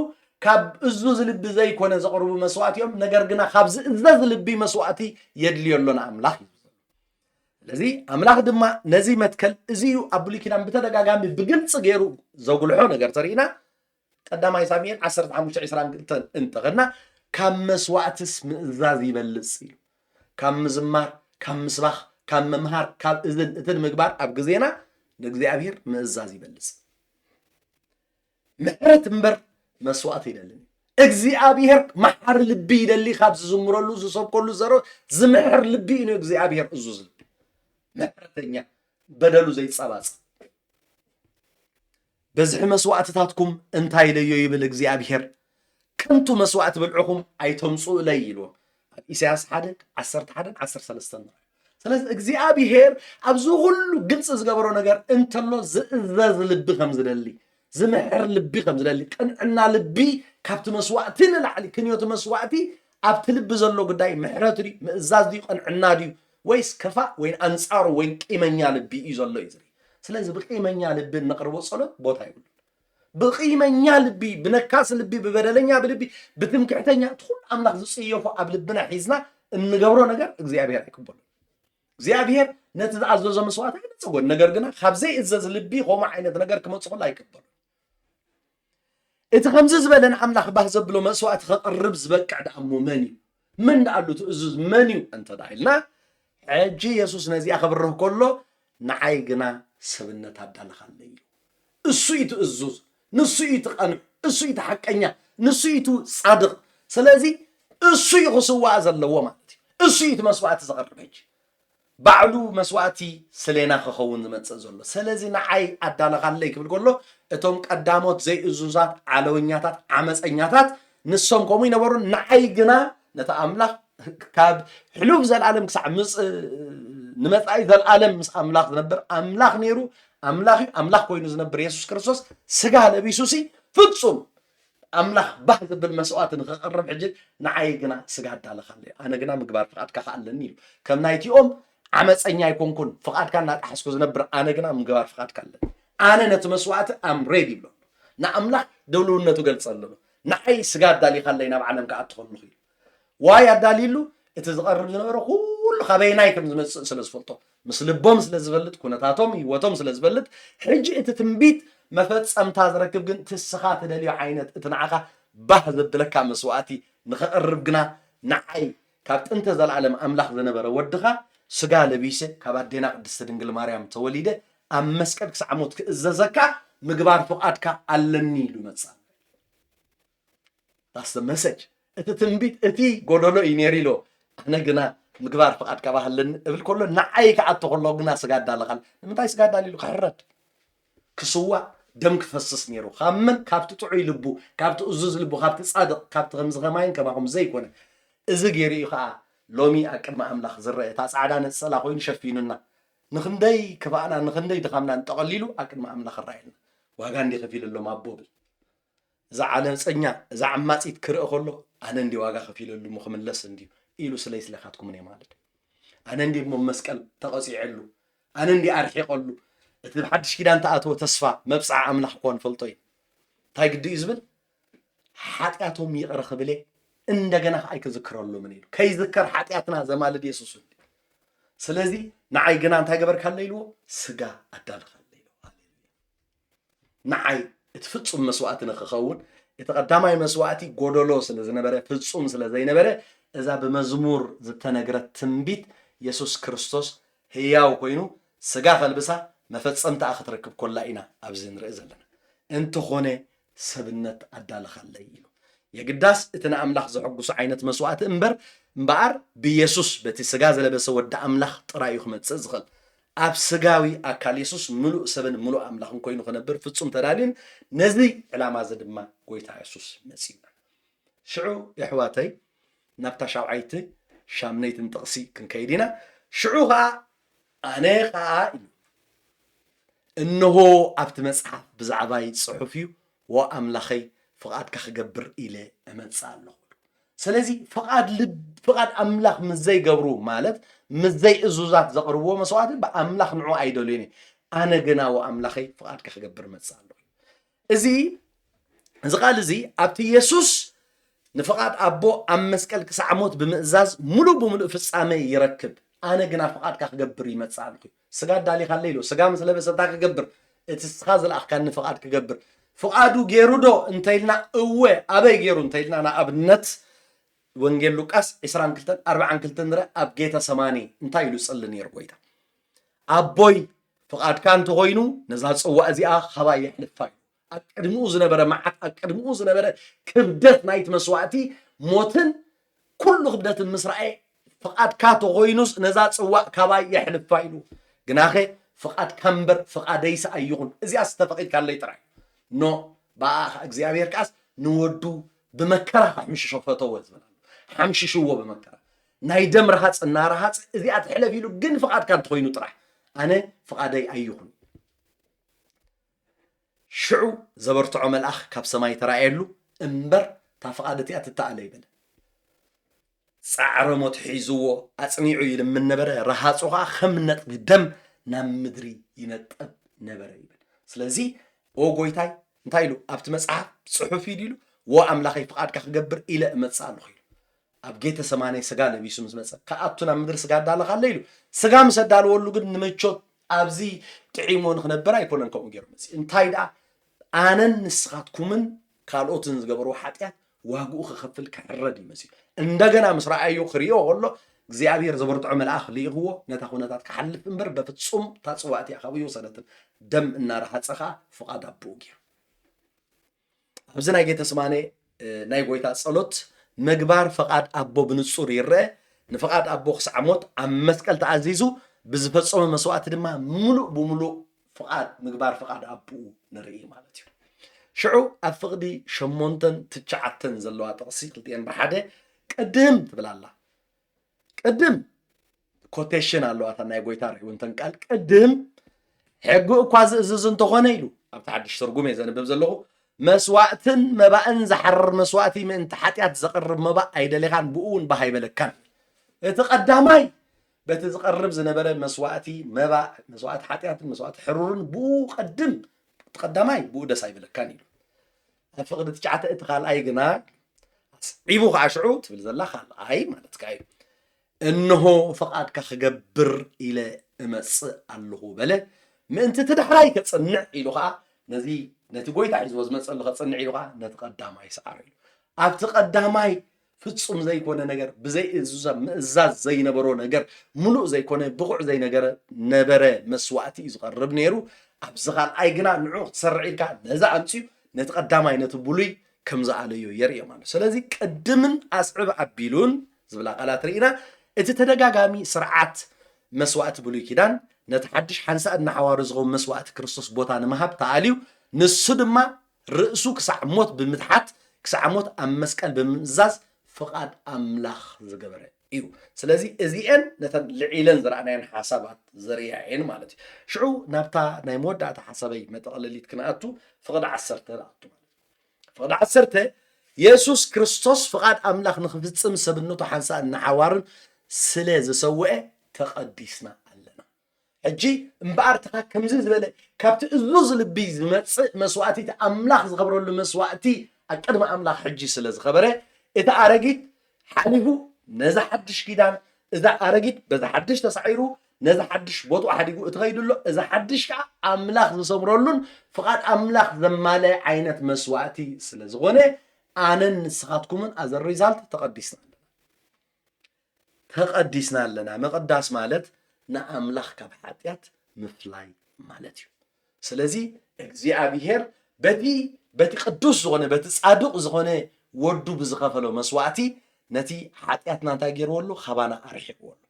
ካብ እዙዝ ልቢ ዘይኮነ ዘቕርቡ መስዋዕቲ እዮም ነገር ግና ካብ ዝእዘዝ ልቢ መስዋዕቲ የድልየሎና ኣምላኽ እዩ ስለዚ ኣምላኽ ድማ ነዚ መትከል እዚዩ ኣብ ብሉይ ኪዳን ብተደጋጋሚ ብግልፂ ገይሩ ዘጉልሖ ነገር ተሪእና ቀዳማይ ሳሙኤል 15:22 እንተኸድና ካብ መስዋዕትስ ምእዛዝ ይበልፅ እዩ ካብ ምዝማር ካብ ምስባኽ ካብ መምሃር ካብ እዝን ምግባር ኣብ ግዜና ንእግዚአብሔር ምእዛዝ ይበልፅ ምሕረት እምበር መስዋዕት ይደልን እግዚአብሔር መሐር ልቢ ይደሊ ካብ ዝዝምረሉ ዝሰብከሉ ዘሮ ዝምሕር ልቢ ነው እግዚአብሔር እዙዝ ልቢ ምሕረተኛ በደሉ ዘይጸባጽ በዝሕ መስዋዕትታትኩም እንታይ ለዮ ይብል እግዚአብሔር ከንቱ መስዋዕት ብልዑኹም ኣይተምፁ ኢለይ ኢልዎ ኢሳያስ 1:11-13 ስለዚህ እግዚአብሔር ኣብዙ ሁሉ ግልጽ ዝገበሮ ነገር እንተሎ ዝእዘዝ ልቢ ከም ዝደሊ ዝምሕር ልቢ ከም ዝደሊ ቅንዕና ልቢ ካብቲ መስዋዕቲ ንላዕሊ ክንዮት መስዋዕቲ ኣብቲ ልቢ ዘሎ ጉዳይ ምሕረት ድዩ ምእዛዝ ድዩ ቅንዕና ድዩ ወይስ ከፋእ ወይ አንጻሩ ወይ ቂመኛ ልቢ እዩ ዘሎ እዩ ስለዚ ብቂመኛ ልቢ ንቅርቦ ጸሎት ቦታ ይብሉ ብቂመኛ ልቢ ብነካስ ልቢ ብበደለኛ ብልቢ ብትምክሕተኛ ትኩል ኣምላኽ ዝጽየፎ ኣብ ልብና ሒዝና እንገብሮ ነገር እግዚአብሔር አይቅበሉ እግዚአብሔር ነቲ ዝኣዘዞ መስዋዕት ኣይነጽጎን ነገር ግና ካብ ዘይእዘዝ ልቢ ከምኡ ዓይነት ነገር ክመጽእ ኣይቅበሉ እቲ ከምዚ ዝበለን ኣምላኽ ባህ ዘብሎ መስዋዕት ከቅርብ ዝበቅዕ ደኣሞ መን እዩ ምን ዳኣሉ ትእዝዝ መን እዩ እንተ ዳኢልና ሕጂ ኢየሱስ ነዚ ኣኽብርህ ከሎ ንዓይ ግና ሰብነት ኣዳልኻለይ እሱ ይትእዙዝ ንሱ ይትቀንዕ እሱ ይትሐቀኛ ንሱ ይትጻድቕ ስለዚ እሱ ይኽስዋዕ ዘለዎ ማለት እዩ እሱ ይትመስዋዕቲ ዘቕርብ ሕጂ ባዕሉ መስዋዕቲ ስለና ክኸውን ዝመጽእ ዘሎ ስለዚ ንዓይ ኣዳለኻለይ ክብል ከሎ እቶም ቀዳሞት ዘይእዙዛት ዓለውኛታት ዓመፀኛታት ንሶም ከምኡ ይነበሩ ንዓይ ግና ነታ ኣምላኽ ካብ ሕሉፍ ዘለዓለም ክሳዕ ንመጻኢ ዘለዓለም ምስ ኣምላኽ ዝነብር ኣምላኽ ነይሩ ኣምላኽ ኮይኑ ዝነብር ኢየሱስ ክርስቶስ ስጋ ለቢሱሲ ፍጹም ኣምላኽ ባህ ዝብል መስዋዕቲ ንኽቐርብ ሕጂ ንዓይ ግና ስጋ ኣዳለኻለይ ኣነ ግና ምግባር ፍቓድካ ኣለኒ ኢሉ ከም ናይቲኦም ዓመፀኛ ይኮንኩን ፍቓድካ እናጣሕስኩ ዝነብር ኣነ ግና ምግባር ፍቓድካ ኣለኒ ኣነ ነቲ መስዋዕቲ ኣም ሬዲ ይብሎ ንኣምላኽ ደውልውነቱ ገልጸሉ ንዓይ ስጋ ኣዳሊኻለይ ናብ ዓለም ክኣቱ ከለኹ ኢሉ ዋይ ኣዳሊሉ እቲ ዝቐርብ ዝነበረ ኩሉ ካበይናይ ከም ዝመጽእ ስለ ዝፈልጦ ምስ ልቦም ስለ ዝፈልጥ ኩነታቶም ህይወቶም ስለ ዝፈልጥ ሕጂ እቲ ትንቢት መፈጸምታ ዝረክብ ግን ትስኻ ትደልዮ ዓይነት እቲ ንዓኻ ባህ ዘብለካ መስዋዕቲ ንኽቐርብ ግና ንዓይ ካብ ጥንተ ዘለዓለም ኣምላኽ ዝነበረ ወድኻ ስጋ ለቢሰ ካብ ኣዴና ቅድስቲ ድንግል ማርያም ተወሊደ ኣብ መስቀል ክሳዕ ሞት ክእዘዘካ ምግባር ፍቓድካ ኣለኒ ኢሉ መጻ That's the message. እቲ ትንቢት እቲ ጎደሎ እዩ ነይሩ ኢሎ ኣነ ግና ምግባር ፍቓድካ ባህልን እብል ከሎ ንዓይ ክኣቶ ከሎ ግና ስጋ ኣዳለኻል ንምንታይ ስጋ ኣዳሊሉ ክሕረድ ክስዋዕ ደም ክፈስስ ነይሩ ካብ መን ካብቲ ጥዑይ ልቡ ካብቲ እዙዝ ልቡ ካብቲ ጻድቕ ካብቲ ከምዚ ከማይን ከማኹም ዘይኮነ እዚ ገይሩ እዩ ከዓ ሎሚ ኣብ ቅድሚ ኣምላኽ ዝረአ እታ ጻዕዳ ነፀላ ኮይኑ ሸፊኑና ንክንደይ ክባኣና ንክንደይ ድኻምና እንጠቐሊሉ ኣብ ቅድሚ ኣምላኽ ይረአየና ዋጋ እንዲ ከፊለሎም ኣቦብል እዛ ዓለምፀኛ እዛ ዓማፂት ክርኢ ከሎ ኣነ እንዲ ዋጋ ከፊለሉ ምክምለስ እንዲዩ ኢሉ ስለይስለኻትኩም እኔ ማለት ኣነ እንዲ ሞ መስቀል ተቐፂዐሉ ኣነ እንዲ ኣርሒቐሉ እቲ ብሓድሽ ኪዳን ተኣትዎ ተስፋ መብፅዓ ኣምላኽ ኮን ፈልጦ እዩ እንታይ ግድኡ ዝብል ሓጢኣቶም ይቕረ ክብለ እንደገና ኣይክዝክረሎምን ኢሉ ከይዝከር ሓጢኣትና ዘማልድ ኢየሱስ ስለዚ ንዓይ ግና እንታይ ገበርካለ ኢልዎ ስጋ ኣዳልኻለ ኢሉ ንዓይ እቲ ፍጹም መስዋዕቲ ንክኸውን እቲ ቀዳማይ መስዋዕቲ ጎደሎ ስለ ዝነበረ ፍጹም ስለ ዘይነበረ እዛ ብመዝሙር ዝተነግረት ትንቢት ኢየሱስ ክርስቶስ ህያው ኮይኑ ስጋ ከልብሳ መፈጸምታ ክትረክብ ኮላ ኢና ኣብዚ ንርኢ ዘለና እንተኾነ ሰብነት ኣዳልኻለይ ኢሉ የግዳስ እቲ ንኣምላኽ ዘሐጉሱ ዓይነት መስዋዕቲ እምበኣር ብኢየሱስ በቲ ስጋ ዘለበሰ ወዲ ኣምላኽ ጥራይ እዩ ክመጽእ ዝኽእል ኣብ ስጋዊ ኣካል ኢየሱስ ምሉእ ሰብን ምሉእ ኣምላኽን ኮይኑ ክነብር ፍጹም ተዳልዩን ነዚ ዕላማ እዚ ድማ ጎይታ ኢየሱስ መጺኡና ሽዑ የሕዋተይ ናብታ ሻውዓይቲ ሻምነይትን ጥቕሲ ክንከይድ ኢና ሽዑ ከዓ ኣነ ከዓ ኢሉ እነሆ ኣብቲ መጽሓፍ ብዛዕባይ ጽሑፍ እዩ ወኣምላኸይ ፍቓድካ ክገብር ኢለ እመጽእ ኣለኹ ስለዚ ፍቓድ ኣምላኽ ምስ ዘይገብሩ ማለት ምስ ዘይእዙዛት ዘቕርብዎ መስዋዕቲ ብኣምላኽ ንዑ ኣይደልዩን ኣነ ግና ወኣምላኸይ ፍቓድካ ክገብር እመጽእ ኣለኹ እዚ ቃል እዚ ኣብቲ ኢየሱስ ንፍቓድ ኣቦ ኣብ መስቀል ክሳዕ ሞት ብምእዛዝ ሙሉእ ብምሉእ ፍጻመ ይረክብ ኣነ ግና ፍቓድካ ክገብር ይመጽእ ኣለኹ ስጋ ኣዳሊኻለ ኢሉ ስጋ ምስ ለበሰታ ክገብር እቲ ስኻ ዝለኣኽካኒ ፍቓድ ክገብር ፍቓዱ ገይሩ ዶ እንተኢልና እወ ኣበይ ገይሩ እንተኢልና ንኣብነት ወንጌል ሉቃስ 22:42 ንርኢ ኣብ ጌተ ሰማኒ እንታይ ኢሉ ጽሊ ነይሩ ጎይታ ኣቦይ ፍቓድካ እንተኾይኑ ነዛ ጽዋዕ እዚኣ ኻባይ የሕልፋ እዩ ኣብ ቅድሚኡ ዝነበረ መዓት ኣብ ቅድሚኡ ዝነበረ ክብደት ናይቲ መስዋዕቲ ሞትን ኩሉ ክብደትን ምስ ረአየ ፍቓድካ እንተኾይኑስ ነዛ ጽዋዕ ካባይ የሕልፋ ኢሉ ግናኸ ፍቓድካ እምበር ፍቓደይስ ኣይኹን እዚኣ ዝተፈቒድካለይ ጥራይ ኖ ብኣኻ እግዚኣብሔር ቃስ ንወዱ ብመከራ ሓምሽሾ ፈተወ ዝብላ ሓምሽሽዎ በመከራ ናይ ደም ረሃፅ እናረሃፅ እዚኣ ትሕለፍ ኢሉ ግን ፍቓድካ እንተኾይኑ ጥራሕ ኣነ ፍቓደይ ኣይኹን ሽዑ ዘበርትዖ መልኣኽ ካብ ሰማይ ተራእየሉ እምበር እታ ፍቓድ እቲኣ ትተኣለ ይበለ ፃዕረ ሞት ሒዝዎ ኣፅኒዑ ይልምን ነበረ ረሃፁ ከዓ ከም ነጥቢ ደም ናብ ምድሪ ይነጠብ ነበረ ይብል ስለዚ ኦ ጎይታይ እንታይ ኢሉ ኣብቲ መጽሓፍ ጽሑፍ ኢሉ ወኣምላኸይ ፍቓድካ ክገብር ኢለ እመጽእ ኣለኹ ኢሉ ኣብ ጌተ ሰማንያ ስጋ ለቢሱ ምስ መጸ ከኣቱ ናብ ምድሪ ስጋ ኣዳለኻለ ኢሉ ስጋ ምስ ኣዳልወሉ ግን ንምቾት ኣብዚ ጥዒሞ ንኽነብር ኣይኮነን ከምኡ ገይሩ መጽእ እንታይ ደኣ ኣነን ንስኻትኩምን ካልኦትን ዝገበርዎ ሓጢኣት ዋግኡ ክኸፍል ክሕረድ እዩ መጽእ እንደገና ምስ ረኣዩ ክሪኦ ከሎ እግዚኣብሔር ዘበርትዖ መልኣኽ ልኢኽዎ ነታ ኩነታት ክሓልፍ እምበር በፍጹም እታ ጽዋዕቲ እያ ካብ ይወሰደትን ደም እናረሓፀኻ ፍቓድ ኣቦኡ ገይሩ ኣብዚ ናይ ጌታ ስማነ ናይ ጎይታ ጸሎት ምግባር ፍቓድ ኣቦ ብንጹር ይርአ ንፍቓድ ኣቦ ክሳዕ ሞት ኣብ መስቀል ተኣዚዙ ብዝፈጸመ መስዋዕቲ ድማ ሙሉእ ብምሉእ ፍቓድ ምግባር ፍቓድ ኣቦኡ ንርኢ ማለት እዩ ሽዑ ኣብ ፍቕዲ 8-9 ዘለዋ ጥቕሲ ክልቲአን ብሓደ ቅድም ትብል ኣላ ቅድም ኮቴሽን ኣለዋ እታ ናይ ጎይታ ርኢቡ እንተን ቃል ቅድም ሕጊ እኳ ዝእዝዝ እንተኾነ ኢሉ ኣብቲ ሓድሽ ትርጉም እየ ዘንብብ ዘለኹ መስዋዕትን መባእን ዝሓርር መስዋዕቲ ምእንቲ ሓጢኣት ዘቕርብ መባእ ኣይደሌኻን ብኡ እውን ባህ ኣይበለካን እቲ ቀዳማይ በቲ ዝቐርብ ዝነበረ መስዋዕቲ መባእ መስዋዕቲ ሓጢኣትን መስዋዕቲ ሕሩርን ብኡ ቀድም እቲ ቀዳማይ ብኡ ደስ ኣይበለካን ኢሉ ኣብ ፍቕዲ 9 እቲ ካልኣይ ግና ዒቡ ከዓ ሽዑ ትብል ዘላ ካልኣይ ማለትካ እዩ እንሆ ፍቓድካ ክገብር ኢለ እመፅእ ኣለኹ በለ ምእንቲ ትዳሕራይ ከፅንዕ ኢሉ ከዓ ነቲ ጎይታ ሒዝዎ ዝመፀሉ ከፅንዕ ኢሉ ከዓ ነቲ ቀዳማይ ሰዓር ኢሉ ኣብቲ ቀዳማይ ፍጹም ዘይኮነ ነገር ብዘይ ምእዛዝ ዘይነበሮ ነገር ሙሉእ ዘይኮነ ብቑዕ ዘይነገረ ነበረ መስዋዕቲ እዩ ዝቐርብ ነይሩ ኣብዚ ካልኣይ ግና ንዑ ክትሰርዕ ኢልካ ነዛ ኣምፅዩ ነቲ ቀዳማይ ነቲ ብሉይ ከም ዝኣለዮ የርእዮ ማለት ስለዚ ቅድምን ኣስዕብ ኣቢሉን ዝብላ ቃላት ርኢና እቲ ተደጋጋሚ ስርዓት መስዋዕቲ ብሉይ ኪዳን ነቲ ሓድሽ ሓንሳእ እናሓዋሩ ዝኸውን መስዋዕቲ ክርስቶስ ቦታ ንምሃብ ተኣልዩ ንሱ ድማ ርእሱ ክሳዕ ሞት ብምትሓት ክሳዕ ሞት ኣብ መስቀል ብምእዛዝ ፍቓድ ኣምላኽ ዝገበረ እዩ ስለዚ እዚአን ነተን ልዒለን ዝረኣናየን ሓሳባት ዘርእየን ማለት እዩ ሽዑ ናብታ ናይ መወዳእታ ሓሳበይ መጠቕለሊት ክንኣቱ ፍቕዲ 10 ኣቱ ፍቕዲ 10 ኢየሱስ ክርስቶስ ፍቓድ ኣምላኽ ንኽፍጽም ሰብነቱ ሓንሳእ እናሓዋርን ስለ ዝሰውዐ ተቐዲስና ኣለና ሕጂ እምበኣር ተኻ ከምዚ ዝበለ ካብቲ እዙዝ ልቢ ዝመፅእ መስዋዕቲ እቲ ኣምላኽ ዝኸብረሉ መስዋዕቲ ኣብ ቅድሚ ኣምላኽ ሕጂ ስለ ዝኸበረ እቲ ኣረጊት ሓሊፉ ነዛ ሓድሽ ኪዳን እዛ ኣረጊት በዛ ሓድሽ ተሳዒሩ ነዛ ሓድሽ ቦትኡ ሓዲጉ እትኸይድሎ እዛ ሓድሽ ከዓ ኣምላኽ ዝሰምረሉን ፍቓድ ኣምላኽ ዘማልአ ዓይነት መስዋዕቲ ስለ ዝኾነ ኣነን ንስኻትኩምን ኣዘ ሪዛልት ተቐዲስና ኣለና መቐዳስ ማለት ንኣምላኽ ካብ ሓጢኣት ምፍላይ ማለት እዩ ስለዚ እግዚኣብሔር በቲ ቅዱስ ዝኾነ በቲ ጻድቕ ዝኾነ ወዱ ብዝኸፈሎ መስዋዕቲ ነቲ ሓጢኣትና እንታይ ገይርዎሉ ኻባና ኣርሒቕዎሉ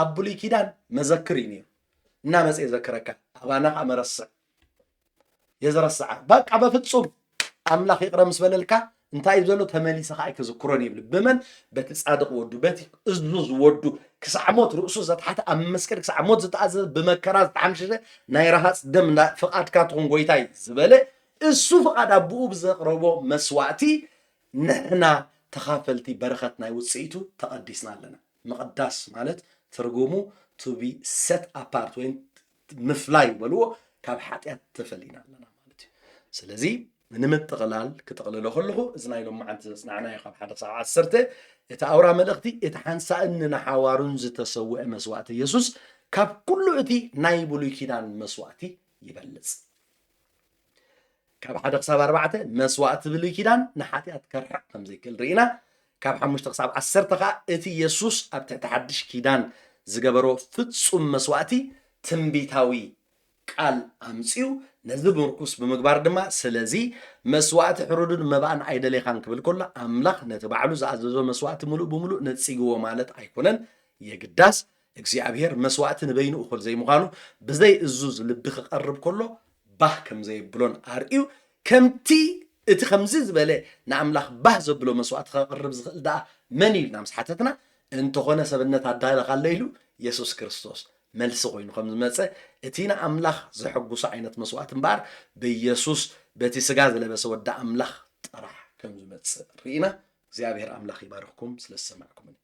ኣብ ብሉይ ኪዳን መዘክር እዩ ነይሩ እናመፀ የዘክረካ ኣባና ከዓ መረስዕ የዘረስዓ በቃ በፍጹም ኣምላኽ ይቕረ ምስ በለልካ እንታይ እዩ ዘሎ ተመሊሰ ከዓ ክዝክሮን ይብል ብመን በቲ ጻድቕ ወዱ በቲ እዙዝ ወዱ ክሳዕ ሞት ርእሱ ዘትሓተ ኣብ መስቀል ክሳዕ ሞት ዝተኣዘዘ ብመከራ ዝተሓምሸሸ ናይ ረሃፅ ደም ፍቓድካ ትኹን ጎይታይ ዝበለ እሱ ፍቓድ ኣቦኡ ብዘቕረቦ መስዋዕቲ ንሕና ተኻፈልቲ በረኸት ናይ ውፅኢቱ ተቐዲስና ኣለና መቐዳስ ማለት ትርጉሙ to be set apart ወይ ምፍላይ በልዎ ካብ ሓጢኣት ተፈሊና ኣለና ማለት እዩ ስለዚ ንምጥቕላል ክጥቕልሎ ከለኹ እዚ ናይ ሎም መዓልቲ ዘፅናዕናዮ ካብ 1-10 እቲ ኣውራ መልእኽቲ እቲ ሓንሳእን ንሓዋሩን ዝተሰውዐ መስዋዕቲ ኢየሱስ ካብ ኩሉ እቲ ናይ ብሉይ ኪዳን መስዋዕቲ ይበልፅ ካብ 1-4 መስዋዕቲ ብሉይ ኪዳን ንሓጢኣት ከርሕቕ ከም ዘይክእል ርኢና ካብ 5-10 ከዓ እቲ ኢየሱስ ኣብ ትሕቲ ሓድሽ ኪዳን ዝገበሮ ፍጹም መስዋዕቲ ትንቢታዊ ቃል ኣምፂኡ ነዚ ብምርኩስ ብምግባር ድማ ስለዚ መስዋዕቲ ሕሩድን መባእን ኣይደሌኻን ክብል ከሎ ኣምላኽ ነቲ ባዕሉ ዝኣዘዞ መስዋዕቲ ሙሉእ ብምሉእ ነፂግዎ ማለት ኣይኮነን የግዳስ እግዚኣብሔር መስዋዕቲ ንበይኑ እኹል ዘይምዃኑ ብዘይ እዙዝ ልቢ ክቐርብ ከሎ ባህ ከም ዘይብሎን ኣርእዩ ከምቲ እቲ ከምዚ ዝበለ ንኣምላኽ ባህ ዘብሎ መስዋዕቲ ክቐርብ ዝኽእል ደኣ መን ኢልና ምስ ሓተትና እንተኾነ ሰብነት ኣዳለኻለ ኢሉ ኢየሱስ ክርስቶስ መልሲ ኮይኑ ከም ዝመፀ እቲ ንኣምላኽ ዘሐጉሶ ዓይነት መስዋዕቲ እምበኣር ብኢየሱስ በቲ ስጋ ዝለበሰ ወዲ ኣምላኽ ጥራሕ ከም ዝመፅእ ርኢና እግዚኣብሔር ኣምላኽ ይባርኽኩም ስለ ዝሰማዕኩምኒ